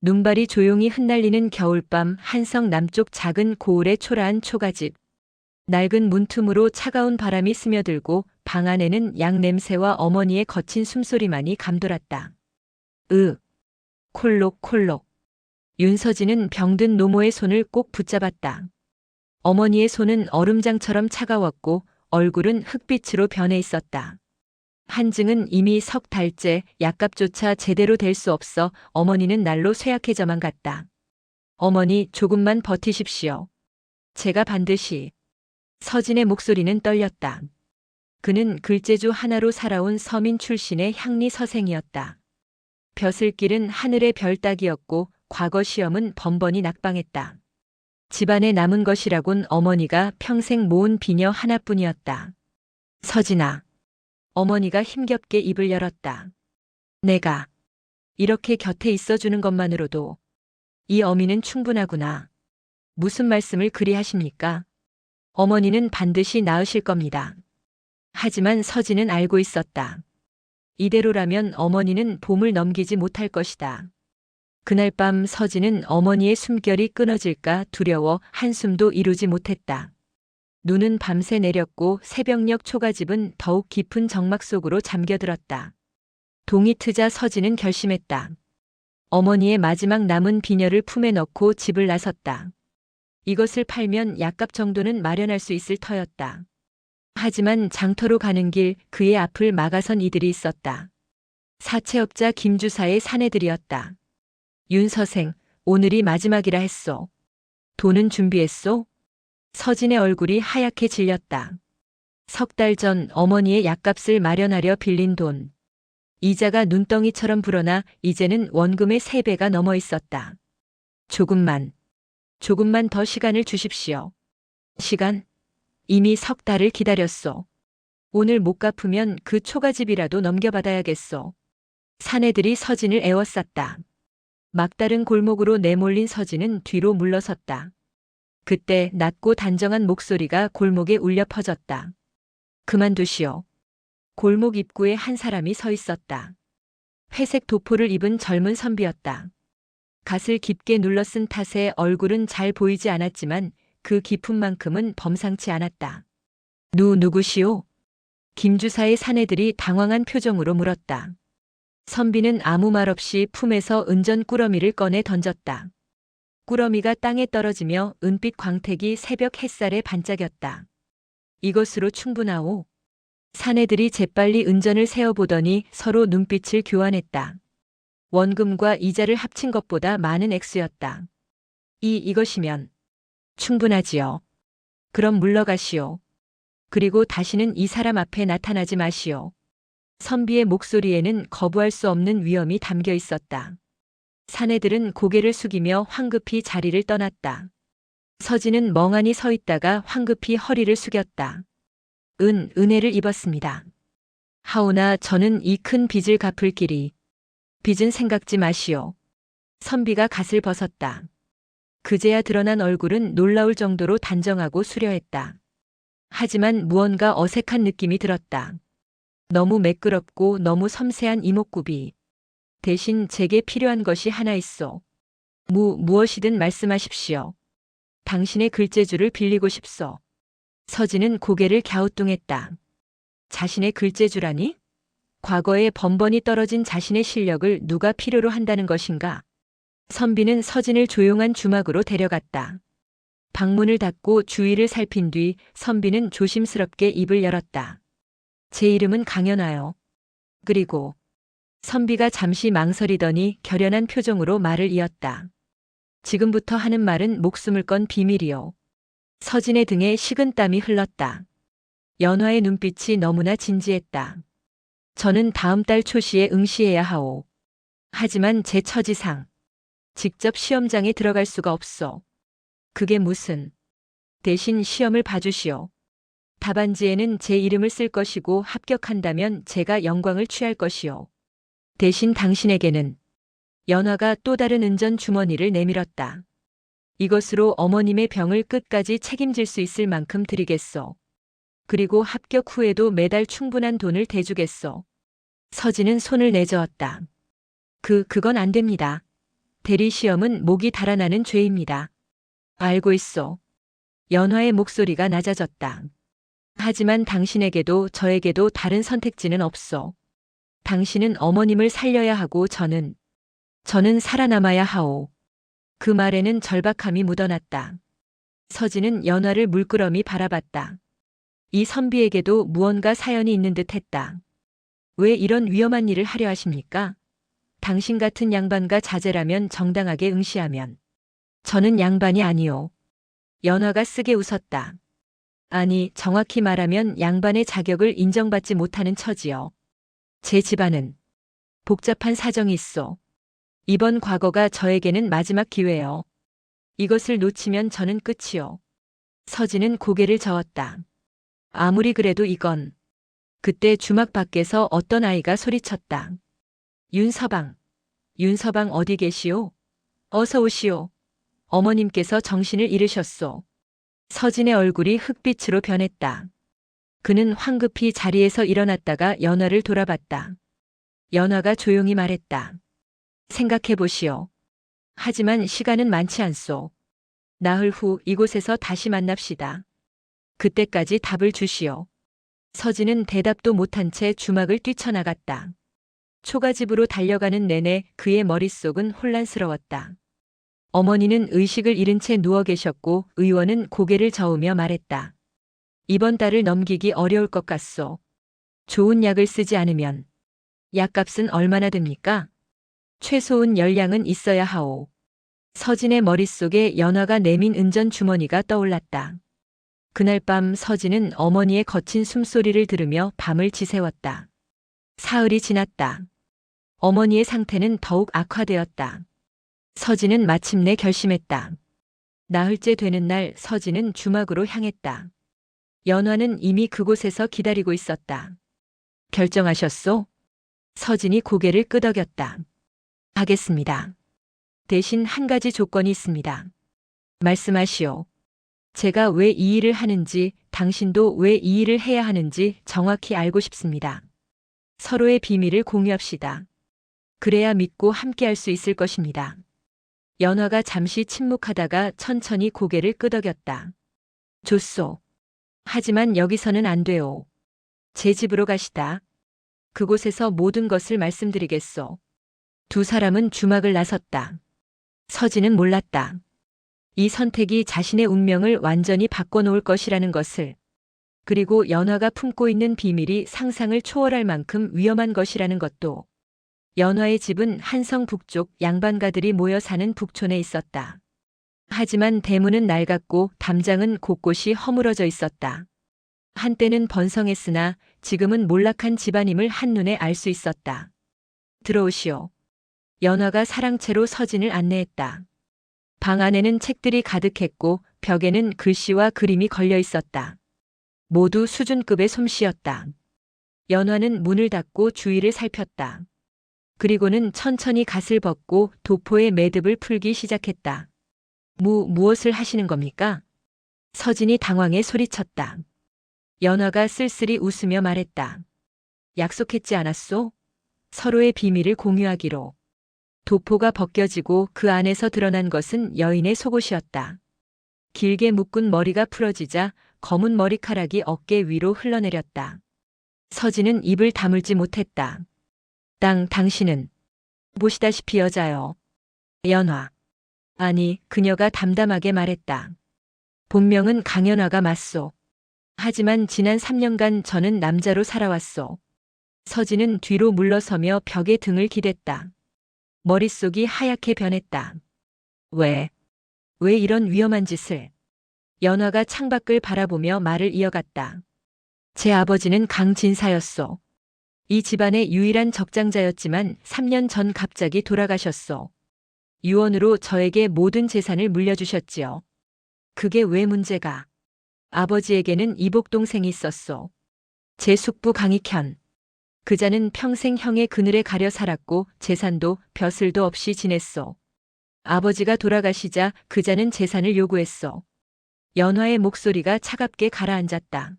눈발이 조용히 흩날리는 겨울밤 한성 남쪽 작은 고을의 초라한 초가집. 낡은 문틈으로 차가운 바람이 스며들고 방 안에는 양 냄새와 어머니의 거친 숨소리만이 감돌았다. 콜록콜록. 윤서진은 병든 노모의 손을 꼭 붙잡았다. 어머니의 손은 얼음장처럼 차가웠고 얼굴은 흑빛으로 변해 있었다. 한증은 이미 석 달째 약값조차 제대로 될 수 없어 어머니는 날로 쇠약해져만 갔다. 어머니, 조금만 버티십시오. 제가 반드시. 서진의 목소리는 떨렸다. 그는 글재주 하나로 살아온 서민 출신의 향리 서생이었다. 벼슬길은 하늘의 별 따기였고 과거 시험은 번번이 낙방했다. 집안에 남은 것이라곤 어머니가 평생 모은 비녀 하나뿐이었다. 서진아. 어머니가 힘겹게 입을 열었다. 내가 이렇게 곁에 있어주는 것만으로도 이 어미는 충분하구나. 무슨 말씀을 그리 하십니까? 어머니는 반드시 나으실 겁니다. 하지만 서진은 알고 있었다. 이대로라면 어머니는 봄을 넘기지 못할 것이다. 그날 밤 서진은 어머니의 숨결이 끊어질까 두려워 한숨도 이루지 못했다. 눈은 밤새 내렸고 새벽녘 초가집은 더욱 깊은 정막 속으로 잠겨들었다. 동이 트자 서진은 결심했다. 어머니의 마지막 남은 비녀를 품에 넣고 집을 나섰다. 이것을 팔면 약값 정도는 마련할 수 있을 터였다. 하지만 장터로 가는 길 그의 앞을 막아선 이들이 있었다. 사채업자 김주사의 사내들이었다. 윤 서생, 오늘이 마지막이라 했소. 돈은 준비했소? 서진의 얼굴이 하얗게 질렸다. 석 달 전 어머니의 약값을 마련하려 빌린 돈. 이자가 눈덩이처럼 불어나 이제는 원금의 3배가 넘어 있었다. 조금만 더 시간을 주십시오. 시간? 이미 석 달을 기다렸소. 오늘 못 갚으면 그 초가집이라도 넘겨받아야겠소. 사내들이 서진을 애워쌌다. 막다른 골목으로 내몰린 서진은 뒤로 물러섰다. 그때 낮고 단정한 목소리가 골목에 울려 퍼졌다. 그만두시오. 골목 입구에 한 사람이 서 있었다. 회색 도포를 입은 젊은 선비였다. 갓을 깊게 눌러쓴 탓에 얼굴은 잘 보이지 않았지만 그 깊음만큼은 범상치 않았다. 누구시오? 김주사의 사내들이 당황한 표정으로 물었다. 선비는 아무 말 없이 품에서 은전 꾸러미를 꺼내 던졌다. 꾸러미가 땅에 떨어지며 은빛 광택이 새벽 햇살에 반짝였다. 이것으로 충분하오. 사내들이 재빨리 은전을 세어보더니 서로 눈빛을 교환했다. 원금과 이자를 합친 것보다 많은 액수였다. 이것이면 충분하지요. 그럼 물러가시오. 그리고 다시는 이 사람 앞에 나타나지 마시오. 선비의 목소리에는 거부할 수 없는 위험이 담겨 있었다. 사내들은 고개를 숙이며 황급히 자리를 떠났다. 서진은 멍하니 서 있다가 황급히 허리를 숙였다. 은혜를 입었습니다. 하오나 저는 이 큰 빚을 갚을 길이. 빚은 생각지 마시오. 선비가 갓을 벗었다. 그제야 드러난 얼굴은 놀라울 정도로 단정하고 수려했다. 하지만 무언가 어색한 느낌이 들었다. 너무 매끄럽고 너무 섬세한 이목구비. 대신 제게 필요한 것이 하나 있소. 무엇이든 말씀하십시오. 당신의 글재주를 빌리고 싶소. 서진은 고개를 갸우뚱했다. 자신의 글재주라니? 과거에 번번이 떨어진 자신의 실력을 누가 필요로 한다는 것인가? 선비는 서진을 조용한 주막으로 데려갔다. 방문을 닫고 주위를 살핀 뒤 선비는 조심스럽게 입을 열었다. 제 이름은 강연하여. 그리고 선비가 잠시 망설이더니 결연한 표정으로 말을 이었다. 지금부터 하는 말은 목숨을 건 비밀이요. 서진의 등에 식은땀이 흘렀다. 연화의 눈빛이 너무나 진지했다. 저는 다음 달 초시에 응시해야 하오. 하지만 제 처지상 직접 시험장에 들어갈 수가 없소. 그게 무슨. 대신 시험을 봐주시오. 답안지에는 제 이름을 쓸 것이고 합격한다면 제가 영광을 취할 것이오. 대신 당신에게는. 연화가 또 다른 은전 주머니를 내밀었다. 이것으로 어머님의 병을 끝까지 책임질 수 있을 만큼 드리겠소. 그리고 합격 후에도 매달 충분한 돈을 대주겠소. 서진은 손을 내저었다. 그건 안 됩니다. 대리시험은 목이 달아나는 죄입니다. 알고 있어. 연화의 목소리가 낮아졌다. 하지만 당신에게도 저에게도 다른 선택지는 없어. 당신은 어머님을 살려야 하고 저는 살아남아야 하오. 그 말에는 절박함이 묻어났다. 서진은 연화를 물끄러미 바라봤다. 이 선비에게도 무언가 사연이 있는 듯 했다. 왜 이런 위험한 일을 하려 하십니까? 당신 같은 양반과 자제라면 정당하게 응시하면. 저는 양반이 아니오. 연화가 쓰게 웃었다. 아니, 정확히 말하면 양반의 자격을 인정받지 못하는 처지요. 제 집안은 복잡한 사정이 있어. 이번 과거가 저에게는 마지막 기회요. 이것을 놓치면 저는 끝이요. 서진은 고개를 저었다. 아무리 그래도 이건. 그때 주막 밖에서 어떤 아이가 소리쳤다. 윤서방. 윤서방 어디 계시오? 어서 오시오. 어머님께서 정신을 잃으셨소. 서진의 얼굴이 흑빛으로 변했다. 그는 황급히 자리에서 일어났다가 연화를 돌아봤다. 연화가 조용히 말했다. 생각해 보시오. 하지만 시간은 많지 않소. 나흘 후 이곳에서 다시 만납시다. 그때까지 답을 주시오. 서진은 대답도 못한 채 주막을 뛰쳐나갔다. 초가집으로 달려가는 내내 그의 머릿속은 혼란스러웠다. 어머니는 의식을 잃은 채 누워 계셨고 의원은 고개를 저으며 말했다. 이번 달을 넘기기 어려울 것 같소. 좋은 약을 쓰지 않으면. 약값은 얼마나 됩니까? 최소한 열량은 있어야 하오. 서진의 머릿속에 연화가 내민 은전 주머니가 떠올랐다. 그날 밤 서진은 어머니의 거친 숨소리를 들으며 밤을 지새웠다. 사흘이 지났다. 어머니의 상태는 더욱 악화되었다. 서진은 마침내 결심했다. 나흘째 되는 날 서진은 주막으로 향했다. 연화는 이미 그곳에서 기다리고 있었다. 결정하셨소? 서진이 고개를 끄덕였다. 하겠습니다. 대신 한 가지 조건이 있습니다. 말씀하시오. 제가 왜 이 일을 하는지, 당신도 왜 이 일을 해야 하는지 정확히 알고 싶습니다. 서로의 비밀을 공유합시다. 그래야 믿고 함께할 수 있을 것입니다. 연화가 잠시 침묵하다가 천천히 고개를 끄덕였다. 좋소. 하지만 여기서는 안 돼요. 제 집으로 가시다. 그곳에서 모든 것을 말씀드리겠소. 두 사람은 주막을 나섰다. 서진은 몰랐다. 이 선택이 자신의 운명을 완전히 바꿔놓을 것이라는 것을. 그리고 연화가 품고 있는 비밀이 상상을 초월할 만큼 위험한 것이라는 것도. 연화의 집은 한성 북쪽 양반가들이 모여 사는 북촌에 있었다. 하지만 대문은 낡았고 담장은 곳곳이 허물어져 있었다. 한때는 번성했으나 지금은 몰락한 집안임을 한눈에 알 수 있었다. 들어오시오. 연화가 사랑채로 서진을 안내했다. 방 안에는 책들이 가득했고 벽에는 글씨와 그림이 걸려 있었다. 모두 수준급의 솜씨였다. 연화는 문을 닫고 주위를 살폈다. 그리고는 천천히 갓을 벗고 도포의 매듭을 풀기 시작했다. 무엇을 하시는 겁니까? 서진이 당황해 소리쳤다. 연화가 쓸쓸히 웃으며 말했다. 약속했지 않았소? 서로의 비밀을 공유하기로. 도포가 벗겨지고 그 안에서 드러난 것은 여인의 속옷이었다. 길게 묶은 머리가 풀어지자 검은 머리카락이 어깨 위로 흘러내렸다. 서진은 입을 다물지 못했다. 당신은 보시다시피 여자요. 연화. 아니, 그녀가 담담하게 말했다. 본명은 강연화가 맞소. 하지만 지난 3년간 저는 남자로 살아왔소. 서진은 뒤로 물러서며 벽에 등을 기댔다. 머릿속이 하얗게 변했다. 왜 이런 위험한 짓을? 연화가 창밖을 바라보며 말을 이어갔다. 제 아버지는 강진사였소. 이 집안의 유일한 적장자였지만 3년 전 갑자기 돌아가셨소. 유언으로 저에게 모든 재산을 물려주셨지요. 그게 왜 문제가? 아버지에게는 이복 동생이 있었소. 제 숙부 강익현. 그자는 평생 형의 그늘에 가려 살았고 재산도 벼슬도 없이 지냈소. 아버지가 돌아가시자 그자는 재산을 요구했소. 연화의 목소리가 차갑게 가라앉았다.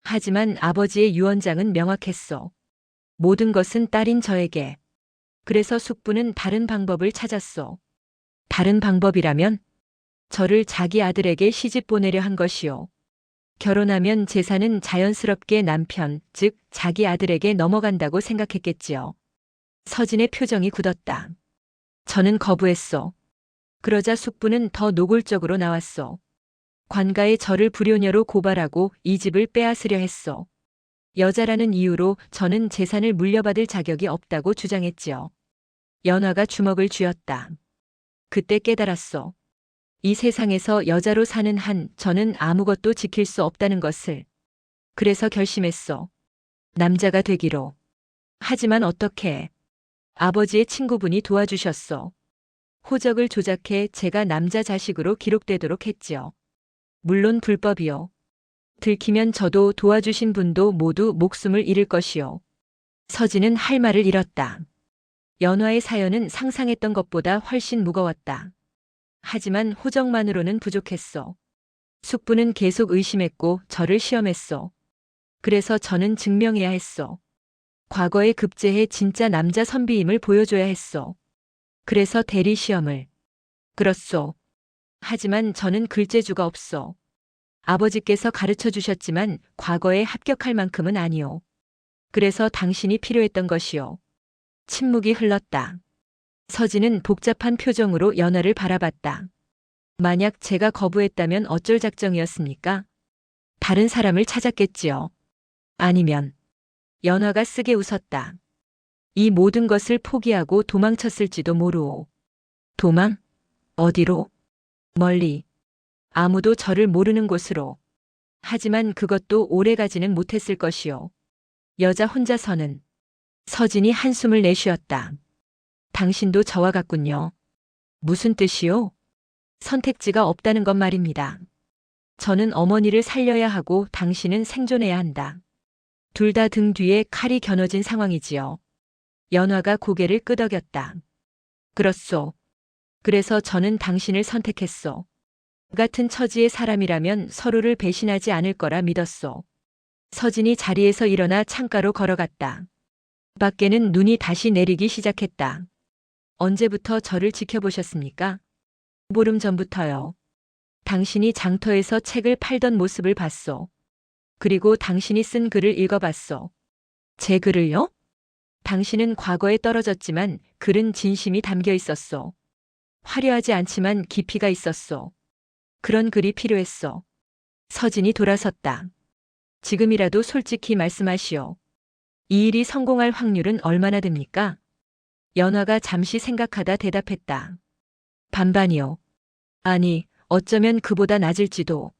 하지만 아버지의 유언장은 명확했소. 모든 것은 딸인 저에게. 그래서 숙부는 다른 방법을 찾았소. 다른 방법이라면 저를 자기 아들에게 시집 보내려 한 것이요. 결혼하면 재산은 자연스럽게 남편, 즉 자기 아들에게 넘어간다고 생각했겠지요. 서진의 표정이 굳었다. 저는 거부했소. 그러자 숙부는 더 노골적으로 나왔소. 관가에 저를 불효녀로 고발하고 이 집을 빼앗으려 했소. 여자라는 이유로 저는 재산을 물려받을 자격이 없다고 주장했지요. 연화가 주먹을 쥐었다. 그때 깨달았소. 이 세상에서 여자로 사는 한 저는 아무것도 지킬 수 없다는 것을. 그래서 결심했소. 남자가 되기로. 하지만 어떻게? 아버지의 친구분이 도와주셨소. 호적을 조작해 제가 남자 자식으로 기록되도록 했지요. 물론 불법이요. 들키면 저도 도와주신 분도 모두 목숨을 잃을 것이요. 서진은 할 말을 잃었다. 연화의 사연은 상상했던 것보다 훨씬 무거웠다. 하지만 호적만으로는 부족했어. 숙부는 계속 의심했고 저를 시험했어. 그래서 저는 증명해야 했어. 과거에 급제해 진짜 남자 선비임을 보여줘야 했어. 그래서 대리 시험을. 그렇소. 하지만 저는 글재주가 없어. 아버지께서 가르쳐 주셨지만 과거에 합격할 만큼은 아니오. 그래서 당신이 필요했던 것이오. 침묵이 흘렀다. 서진은 복잡한 표정으로 연화를 바라봤다. 만약 제가 거부했다면 어쩔 작정이었습니까? 다른 사람을 찾았겠지요. 아니면 연화가 쓰게 웃었다. 이 모든 것을 포기하고 도망쳤을지도 모르오. 도망? 어디로? 멀리. 아무도 저를 모르는 곳으로. 하지만 그것도 오래가지는 못했을 것이요. 여자 혼자서는. 서진이 한숨을 내쉬었다. 당신도 저와 같군요. 무슨 뜻이요? 선택지가 없다는 것 말입니다. 저는 어머니를 살려야 하고 당신은 생존해야 한다. 둘 다 등 뒤에 칼이 겨눠진 상황이지요. 연화가 고개를 끄덕였다. 그렇소. 그래서 저는 당신을 선택했소. 같은 처지의 사람이라면 서로를 배신하지 않을 거라 믿었소. 서진이 자리에서 일어나 창가로 걸어갔다. 밖에는 눈이 다시 내리기 시작했다. 언제부터 저를 지켜보셨습니까? 보름 전부터요. 당신이 장터에서 책을 팔던 모습을 봤소. 그리고 당신이 쓴 글을 읽어봤소. 제 글을요? 당신은 과거에 떨어졌지만 글은 진심이 담겨 있었소. 화려하지 않지만 깊이가 있었소. 그런 글이 필요했소. 서진이 돌아섰다. 지금이라도 솔직히 말씀하시오. 이 일이 성공할 확률은 얼마나 됩니까? 연화가 잠시 생각하다 대답했다. 반반이요. 아니, 어쩌면 그보다 낮을지도.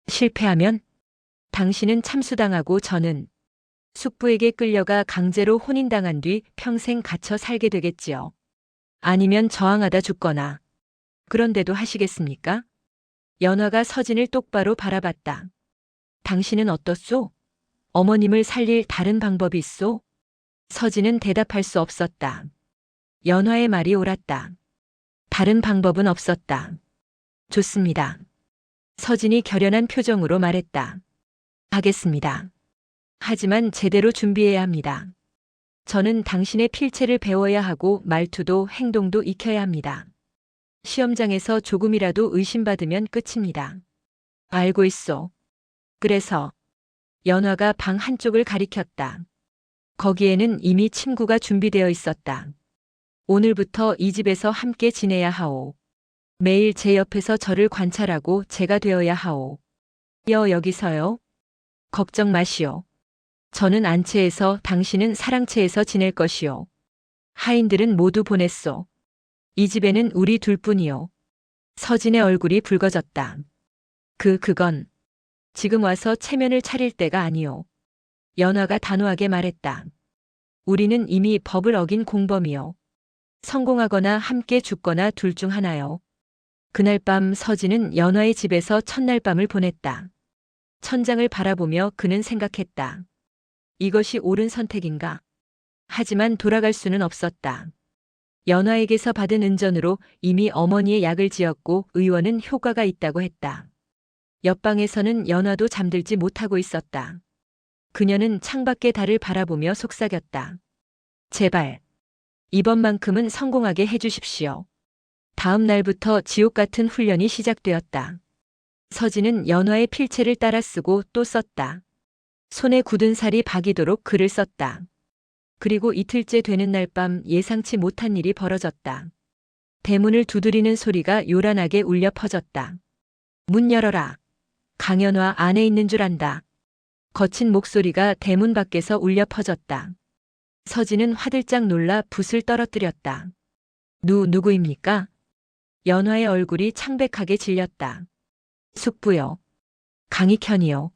실패하면? 당신은 참수당하고 저는 숙부에게 끌려가 강제로 혼인당한 뒤 평생 갇혀 살게 되겠지요. 아니면 저항하다 죽거나. 그런데도 하시겠습니까? 연화가 서진을 똑바로 바라봤다. 당신은 어떻소? 어머님을 살릴 다른 방법이 있소? 서진은 대답할 수 없었다. 연화의 말이 옳았다. 다른 방법은 없었다. 좋습니다. 서진이 결연한 표정으로 말했다. 하겠습니다. 하지만 제대로 준비해야 합니다. 저는 당신의 필체를 배워야 하고 말투도 행동도 익혀야 합니다. 시험장에서 조금이라도 의심받으면 끝입니다. 알고 있소. 그래서 연화가 방 한쪽을 가리켰다. 거기에는 이미 침구가 준비되어 있었다. 오늘부터 이 집에서 함께 지내야 하오. 매일 제 옆에서 저를 관찰하고 제가 되어야 하오. 여기서요? 걱정 마시오. 저는 안채에서 당신은 사랑채에서 지낼 것이오. 하인들은 모두 보냈소. 이 집에는 우리 둘뿐이요. 서진의 얼굴이 붉어졌다. 그건 지금 와서 체면을 차릴 때가 아니오. 연화가 단호하게 말했다. 우리는 이미 법을 어긴 공범이요. 성공하거나 함께 죽거나 둘 중 하나요. 그날 밤 서진은 연화의 집에서 첫날 밤을 보냈다. 천장을 바라보며 그는 생각했다. 이것이 옳은 선택인가? 하지만 돌아갈 수는 없었다. 연화에게서 받은 은전으로 이미 어머니의 약을 지었고 의원은 효과가 있다고 했다. 옆방에서는 연화도 잠들지 못하고 있었다. 그녀는 창밖의 달을 바라보며 속삭였다. 제발, 이번만큼은 성공하게 해주십시오. 다음 날부터 지옥 같은 훈련이 시작되었다. 서진은 연화의 필체를 따라 쓰고 또 썼다. 손에 굳은 살이 박이도록 글을 썼다. 그리고 이틀째 되는 날 밤 예상치 못한 일이 벌어졌다. 대문을 두드리는 소리가 요란하게 울려 퍼졌다. 문 열어라. 강연화 안에 있는 줄 안다. 거친 목소리가 대문 밖에서 울려 퍼졌다. 서진은 화들짝 놀라 붓을 떨어뜨렸다. 누구입니까? 연화의 얼굴이 창백하게 질렸다. 숙부요. 강익현이요.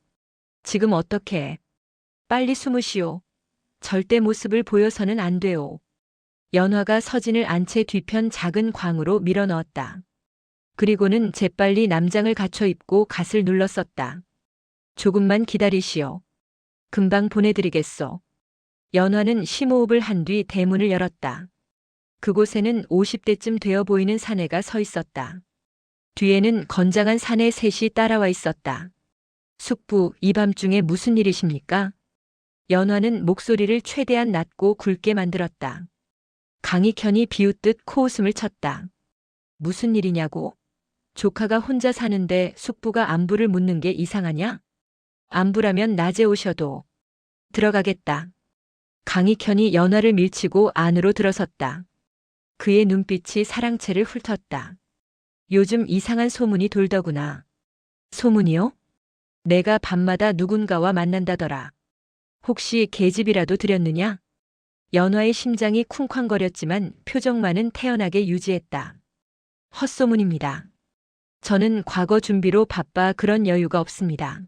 지금 어떻게? 빨리 숨으시오. 절대 모습을 보여서는 안 돼요. 연화가 서진을 안채 뒤편 작은 광으로 밀어 넣었다. 그리고는 재빨리 남장을 갖춰 입고 갓을 눌렀었다. 조금만 기다리시오. 금방 보내드리겠소. 연화는 심호흡을 한 뒤 대문을 열었다. 그곳에는 50대쯤 되어 보이는 사내가 서 있었다. 뒤에는 건장한 사내 셋이 따라와 있었다. 숙부, 이 밤중에 무슨 일이십니까? 연화는 목소리를 최대한 낮고 굵게 만들었다. 강익현이 비웃듯 코웃음을 쳤다. 무슨 일이냐고? 조카가 혼자 사는데 숙부가 안부를 묻는 게 이상하냐? 안부라면 낮에 오셔도. 들어가겠다. 강익현이 연화를 밀치고 안으로 들어섰다. 그의 눈빛이 사랑채를 훑었다. 요즘 이상한 소문이 돌더구나. 소문이요? 내가 밤마다 누군가와 만난다더라. 혹시 계집이라도 드렸느냐? 연화의 심장이 쿵쾅거렸지만 표정만은 태연하게 유지했다. 헛소문입니다. 저는 과거 준비로 바빠 그런 여유가 없습니다.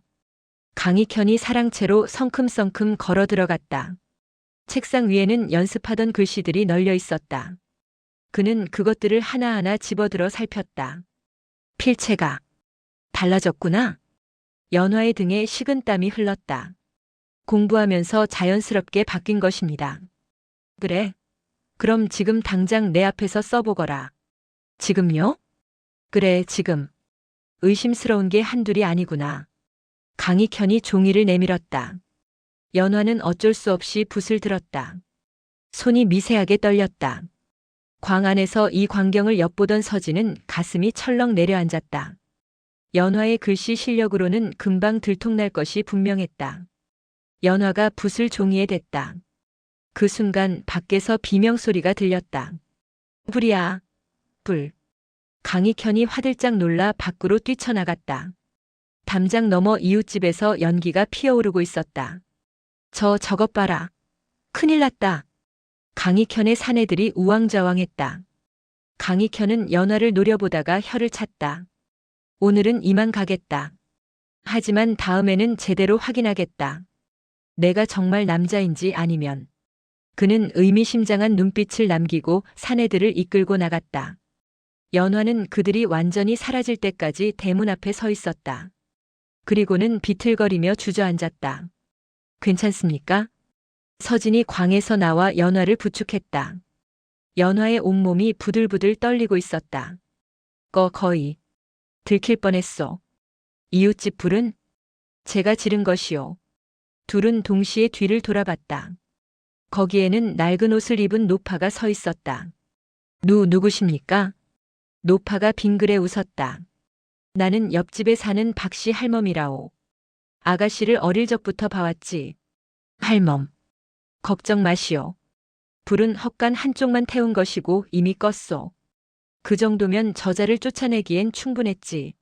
강익현이 사랑채로 성큼성큼 걸어 들어갔다. 책상 위에는 연습하던 글씨들이 널려 있었다. 그는 그것들을 하나하나 집어들어 살폈다. 필체가 달라졌구나. 연화의 등에 식은땀이 흘렀다. 공부하면서 자연스럽게 바뀐 것입니다. 그래. 그럼 지금 당장 내 앞에서 써보거라. 지금요? 그래, 지금. 의심스러운 게 한둘이 아니구나. 강익현이 종이를 내밀었다. 연화는 어쩔 수 없이 붓을 들었다. 손이 미세하게 떨렸다. 광 안에서 이 광경을 엿보던 서진은 가슴이 철렁 내려앉았다. 연화의 글씨 실력으로는 금방 들통날 것이 분명했다. 연화가 붓을 종이에 댔다. 그 순간 밖에서 비명소리가 들렸다. 불이야. 불. 강익현이 화들짝 놀라 밖으로 뛰쳐나갔다. 담장 너머 이웃집에서 연기가 피어오르고 있었다. 저것 봐라. 큰일 났다. 강익현의 사내들이 우왕좌왕했다. 강익현은 연화를 노려보다가 혀를 찼다. 오늘은 이만 가겠다. 하지만 다음에는 제대로 확인하겠다. 내가 정말 남자인지 아니면. 그는 의미심장한 눈빛을 남기고 사내들을 이끌고 나갔다. 연화는 그들이 완전히 사라질 때까지 대문 앞에 서 있었다. 그리고는 비틀거리며 주저앉았다. 괜찮습니까? 서진이 광에서 나와 연화를 부축했다. 연화의 온몸이 부들부들 떨리고 있었다. 거의 들킬 뻔했소. 이웃집 불은? 제가 지른 것이요. 둘은 동시에 뒤를 돌아봤다. 거기에는 낡은 옷을 입은 노파가 서 있었다. 누구십니까? 노파가 빙그레 웃었다. 나는 옆집에 사는 박씨 할멈이라오. 아가씨를 어릴 적부터 봐왔지. 할멈. 걱정 마시오. 불은 헛간 한쪽만 태운 것이고 이미 껐소. 그 정도면 저자를 쫓아내기엔 충분했지.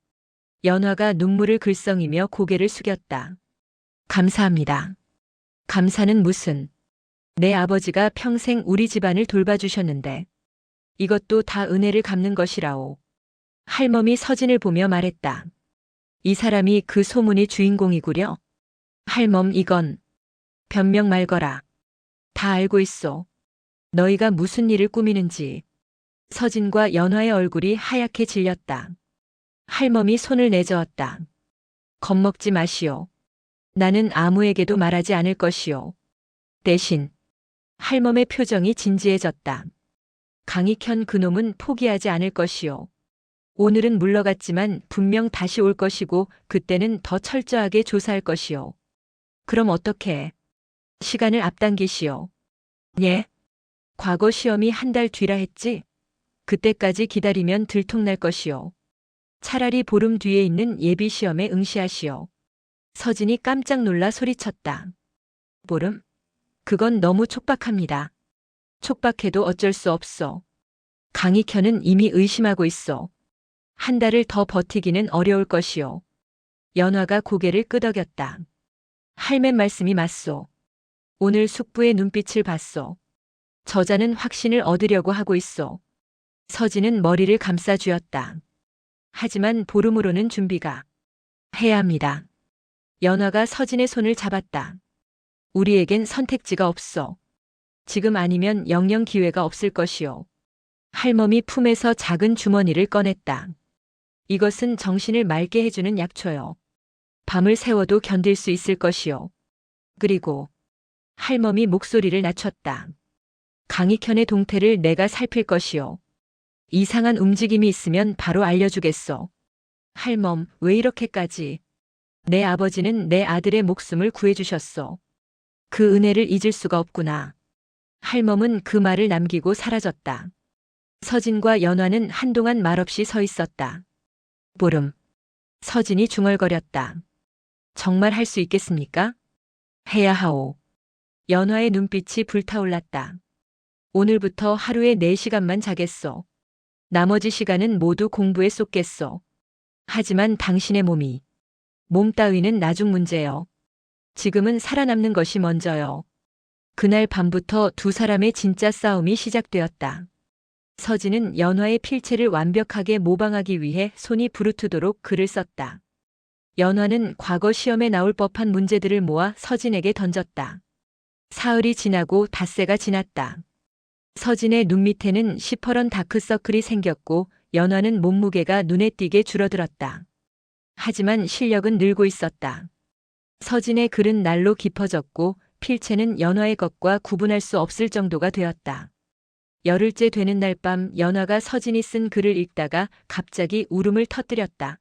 연화가 눈물을 글썽이며 고개를 숙였다. 감사합니다. 감사는 무슨. 내 아버지가 평생 우리 집안을 돌봐주셨는데 이것도 다 은혜를 갚는 것이라오. 할멈이 서진을 보며 말했다. 이 사람이 그 소문의 주인공이구려. 할멈 이건 변명 말거라. 다 알고 있소. 너희가 무슨 일을 꾸미는지. 서진과 연화의 얼굴이 하얗게 질렸다. 할멈이 손을 내저었다. 겁먹지 마시오. 나는 아무에게도 말하지 않을 것이오. 대신 할멈의 표정이 진지해졌다. 강익현 그놈은 포기하지 않을 것이오. 오늘은 물러갔지만 분명 다시 올 것이고 그때는 더 철저하게 조사할 것이오. 그럼 어떻게? 시간을 앞당기시오. 예? 과거 시험이 한 달 뒤라 했지? 그때까지 기다리면 들통날 것이요. 차라리 보름 뒤에 있는 예비 시험에 응시하시오. 서진이 깜짝 놀라 소리쳤다. 보름? 그건 너무 촉박합니다. 촉박해도 어쩔 수 없어. 강익현은 이미 의심하고 있어. 한 달을 더 버티기는 어려울 것이요. 연화가 고개를 끄덕였다. 할매 말씀이 맞소. 오늘 숙부의 눈빛을 봤소. 저자는 확신을 얻으려고 하고 있어. 서진은 머리를 감싸 쥐었다. 하지만 보름으로는 준비가 해야 합니다. 연화가 서진의 손을 잡았다. 우리에겐 선택지가 없어. 지금 아니면 영영 기회가 없을 것이요. 할멈이 품에서 작은 주머니를 꺼냈다. 이것은 정신을 맑게 해주는 약초요. 밤을 새워도 견딜 수 있을 것이요. 그리고 할멈이 목소리를 낮췄다. 강익현의 동태를 내가 살필 것이요. 이상한 움직임이 있으면 바로 알려주겠어. 할멈, 왜 이렇게까지? 내 아버지는 내 아들의 목숨을 구해주셨어. 그 은혜를 잊을 수가 없구나. 할멈은 그 말을 남기고 사라졌다. 서진과 연화는 한동안 말없이 서 있었다. 보름. 서진이 중얼거렸다. 정말 할 수 있겠습니까? 해야 하오. 연화의 눈빛이 불타올랐다. 오늘부터 하루에 4시간만 자겠소. 나머지 시간은 모두 공부에 쏟겠소. 하지만 당신의 몸 따위는 나중 문제요. 지금은 살아남는 것이 먼저요. 그날 밤부터 두 사람의 진짜 싸움이 시작되었다. 서진은 연화의 필체를 완벽하게 모방하기 위해 손이 부르트도록 글을 썼다. 연화는 과거 시험에 나올 법한 문제들을 모아 서진에게 던졌다. 사흘이 지나고 닷새가 지났다. 서진의 눈 밑에는 시퍼런 다크서클이 생겼고 연화는 몸무게가 눈에 띄게 줄어들었다. 하지만 실력은 늘고 있었다. 서진의 글은 날로 깊어졌고 필체는 연화의 것과 구분할 수 없을 정도가 되었다. 열흘째 되는 날 밤 연화가 서진이 쓴 글을 읽다가 갑자기 울음을 터뜨렸다.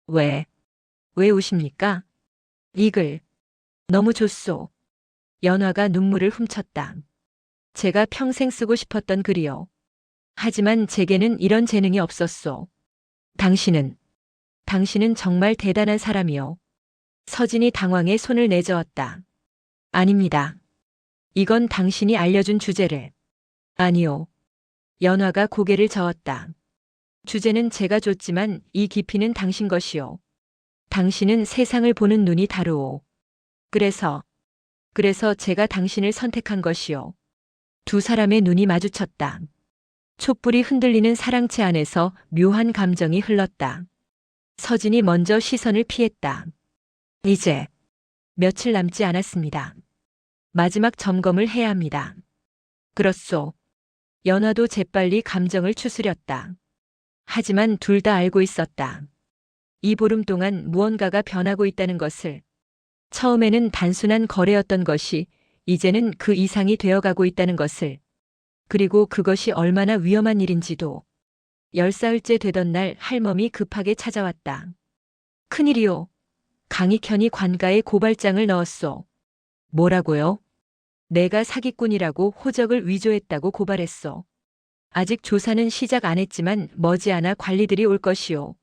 왜 우십니까? 이 글 너무 좋소. 연화가 눈물을 훔쳤다. 제가 평생 쓰고 싶었던 글이요. 하지만 제게는 이런 재능이 없었소. 당신은 정말 대단한 사람이요. 서진이 당황해 손을 내저었다. 아닙니다. 이건 당신이 알려준 주제를. 아니요. 연화가 고개를 저었다. 주제는 제가 줬지만 이 깊이는 당신 것이요. 당신은 세상을 보는 눈이 다르오. 그래서 제가 당신을 선택한 것이요. 두 사람의 눈이 마주쳤다. 촛불이 흔들리는 사랑채 안에서 묘한 감정이 흘렀다. 서진이 먼저 시선을 피했다. 이제 며칠 남지 않았습니다. 마지막 점검을 해야 합니다. 그렇소. 연화도 재빨리 감정을 추스렸다. 하지만 둘 다 알고 있었다. 이 보름 동안 무언가가 변하고 있다는 것을. 처음에는 단순한 거래였던 것이 이제는 그 이상이 되어가고 있다는 것을. 그리고 그것이 얼마나 위험한 일인지도. 10사흘째 되던 날 할멈이 급하게 찾아왔다. 큰일이요. 강익현이 관가에 고발장을 넣었소. 뭐라고요? 내가 사기꾼이라고 호적을 위조했다고 고발했소. 아직 조사는 시작 안 했지만 머지않아 관리들이 올 것이요.